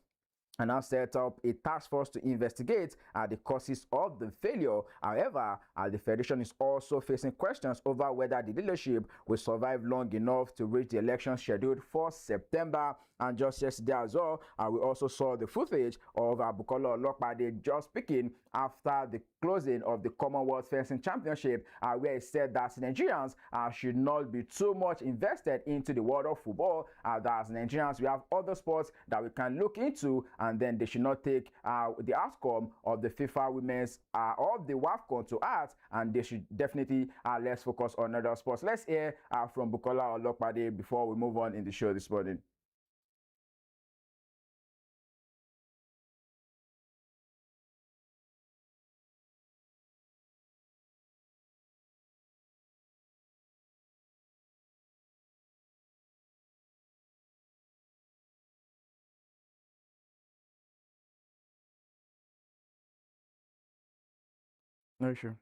and now set up a task force to investigate the causes of the failure. However, the Federation is also facing questions over whether the leadership will survive long enough to reach the election scheduled for September. And just yesterday as well, we also saw the footage of Bukola Olopade just speaking after the closing of the Commonwealth Fencing Championship, where he said that Nigerians should not be too much invested into the world of football, that as Nigerians we have other sports that we can look into, and then they should not take the outcome of the FIFA Women's of the WAFCON to heart, and they should definitely let's focus on other sports. Let's hear from Bukola Olopade before we move on in the show this morning. No, sure.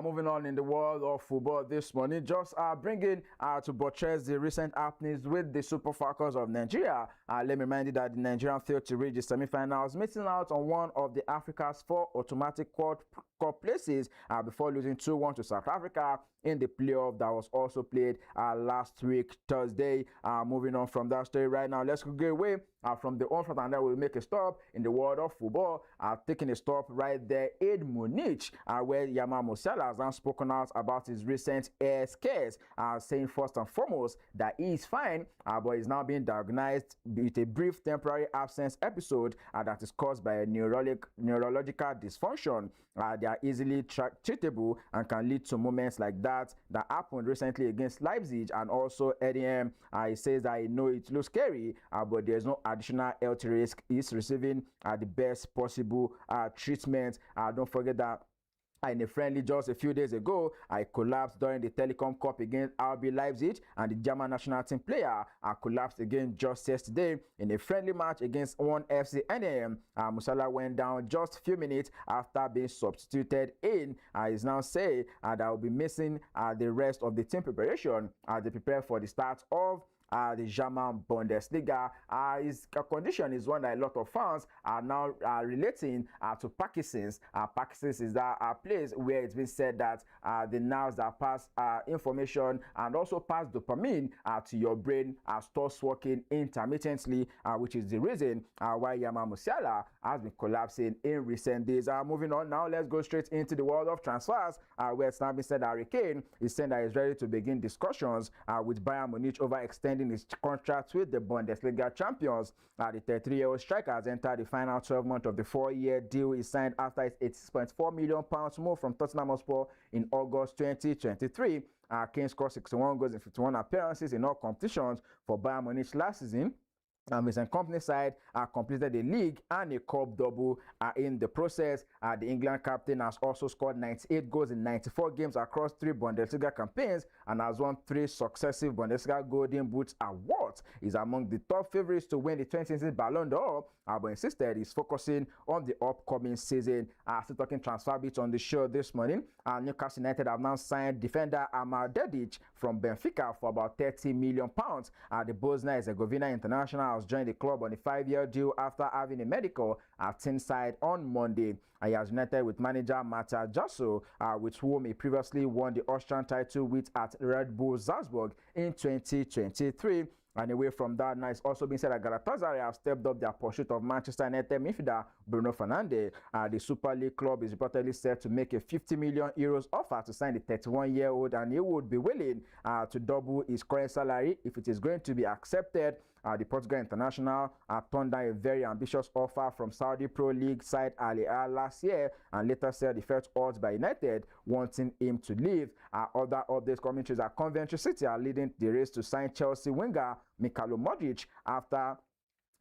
Moving on in the world of football this morning, just bringing to buttress the recent happenings with the Super Falcons of Nigeria. Let me remind you that the Nigerian failed to reach the semi-finals, missing out on one of the Africa's 4 automatic Cup places before losing 2-1 to South Africa in the playoff that was also played last week, Thursday. Moving on from that story right now, let's go away from the on front, and then we'll make a stop in the world of football, taking a stop right there in Munich, where Yama Musiala has now spoken out about his recent air scares, saying first and foremost that he is fine, but is now being diagnosed with a brief temporary absence episode that is caused by a neurological dysfunction. They are easily treatable and can lead to moments like that happened recently against Leipzig and also EDM. He says that he knows it looks scary, but there's no additional health risk. He's receiving the best possible treatment. Don't forget that in a friendly just a few days ago, I collapsed during the Telecom Cup against RB Leipzig, and the German national team player collapsed again just yesterday in a friendly match against one FC NAM. Musiala went down just a few minutes after being substituted in. He's now saying that will be missing the rest of the team preparation as they prepare for the start of the German Bundesliga. His condition is one that a lot of fans are now relating to Parkinson's. Parkinson's is that place where it's been said that the nerves that pass information and also pass dopamine to your brain stops working intermittently, which is the reason why Yama Musiala has been collapsing in recent days. Moving on now, let's go straight into the world of transfers, where it's now been said that Harry Kane is saying that he's ready to begin discussions with Bayern Munich over extending his contract with the Bundesliga champions. The 33-year-old striker has entered the final 12 months of the 4-year deal he signed after his £86.4 million move from Tottenham Hotspur in August 2023. Kane scored 61 goals in 51 appearances in all competitions for Bayern Munich last season. His company side completed the league and a cup double in the process. The England captain has also scored 98 goals in 94 games across 3 Bundesliga campaigns and has won 3 successive Bundesliga Golden Boots awards. He's among the top favorites to win the 2026 Ballon d'Or, but insisted he's focusing on the upcoming season. Still talking transfer bits on the show this morning. Newcastle United have now signed defender Amar Dedic from Benfica for about £30 million. The Bosnia-Herzegovina international has joined the club on a 5-year deal after having a medical at team side on Monday. He has united with manager Mata Jasso, with whom he previously won the Austrian title with at Red Bull Salzburg in 2023. And away from that, now it's also been said that Galatasaray have stepped up their pursuit of Manchester United midfielder Bruno Fernandes. The Super League club is reportedly set to make a €50 million offer to sign the 31-year-old, and he would be willing to double his current salary if it is going to be accepted. The Portugal international turned down a very ambitious offer from Saudi Pro League side Al Hilal last year and later said he felt urged by United wanting him to leave. Other updates coming through that Coventry City are leading the race to sign Chelsea winger Mikhailo Modric after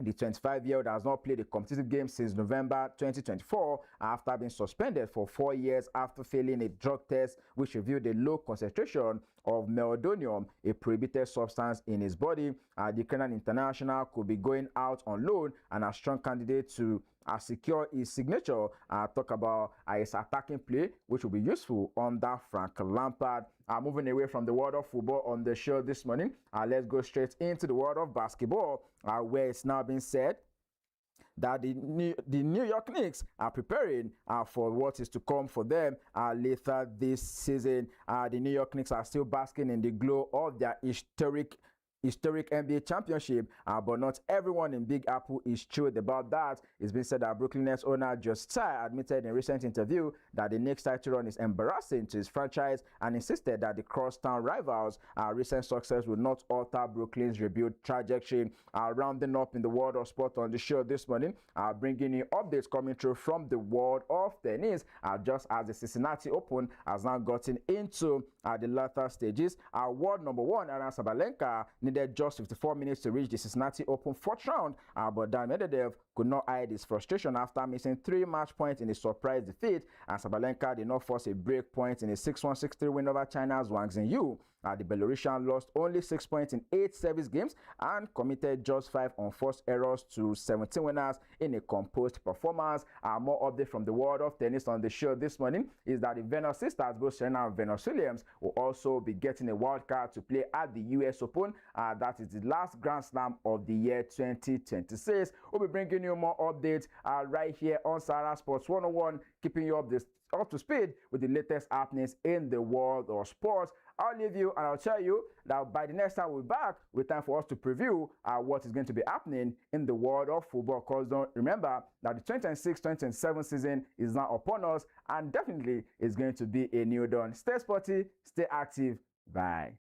the 25-year-old has not played a competitive game since November 2024 after being suspended for 4 years after failing a drug test which revealed a low concentration of meldonium, a prohibited substance in his body. The Ukrainian international could be going out on loan and a strong candidate to secure his signature. Talk about his attacking play, which will be useful under Frank Lampard. Moving away from the world of football on the show this morning, let's go straight into the world of basketball, where it's now been said that the New York Knicks are preparing for what is to come for them later this season. The New York Knicks are still basking in the glow of their historic NBA championship, but not everyone in Big Apple is thrilled about that. It's been said that Brooklyn Nets owner Just Tsai admitted in a recent interview that the Knicks title run is embarrassing to his franchise and insisted that the crosstown rivals' recent success will not alter Brooklyn's rebuild trajectory. Rounding up in the world of sport on the show this morning, bringing you updates coming through from the world of tennis, just as the Cincinnati Open has now gotten into the latter stages. World number 1 Aryna Sabalenka needed just 54 minutes to reach the Cincinnati Open 4th round, but Dan Medvedev could not hide his frustration after missing 3 match points in a surprise defeat, and Sabalenka did not force a break point in a 6-1, 6-3 win over China's Wang Xinyu. The Belarusian lost only 6 points in 8 service games and committed just 5 unforced errors to 17 winners in a composed performance. More update from the world of tennis on the show this morning is that the Venus sisters, both Serena and Venus Williams, will also be getting a wild card to play at the US Open. That is the last Grand Slam of the year 2026. We'll be bringing you more updates right here on Sahara Sports 101, keeping you up to speed with the latest happenings in the world of sports. I'll leave you and I'll tell you that by the next time we're back, with time for us to preview what is going to be happening in the world of football. Because don't remember that the 2026-2027 season is now upon us, and definitely is going to be a new dawn. Stay sporty, stay active. Bye.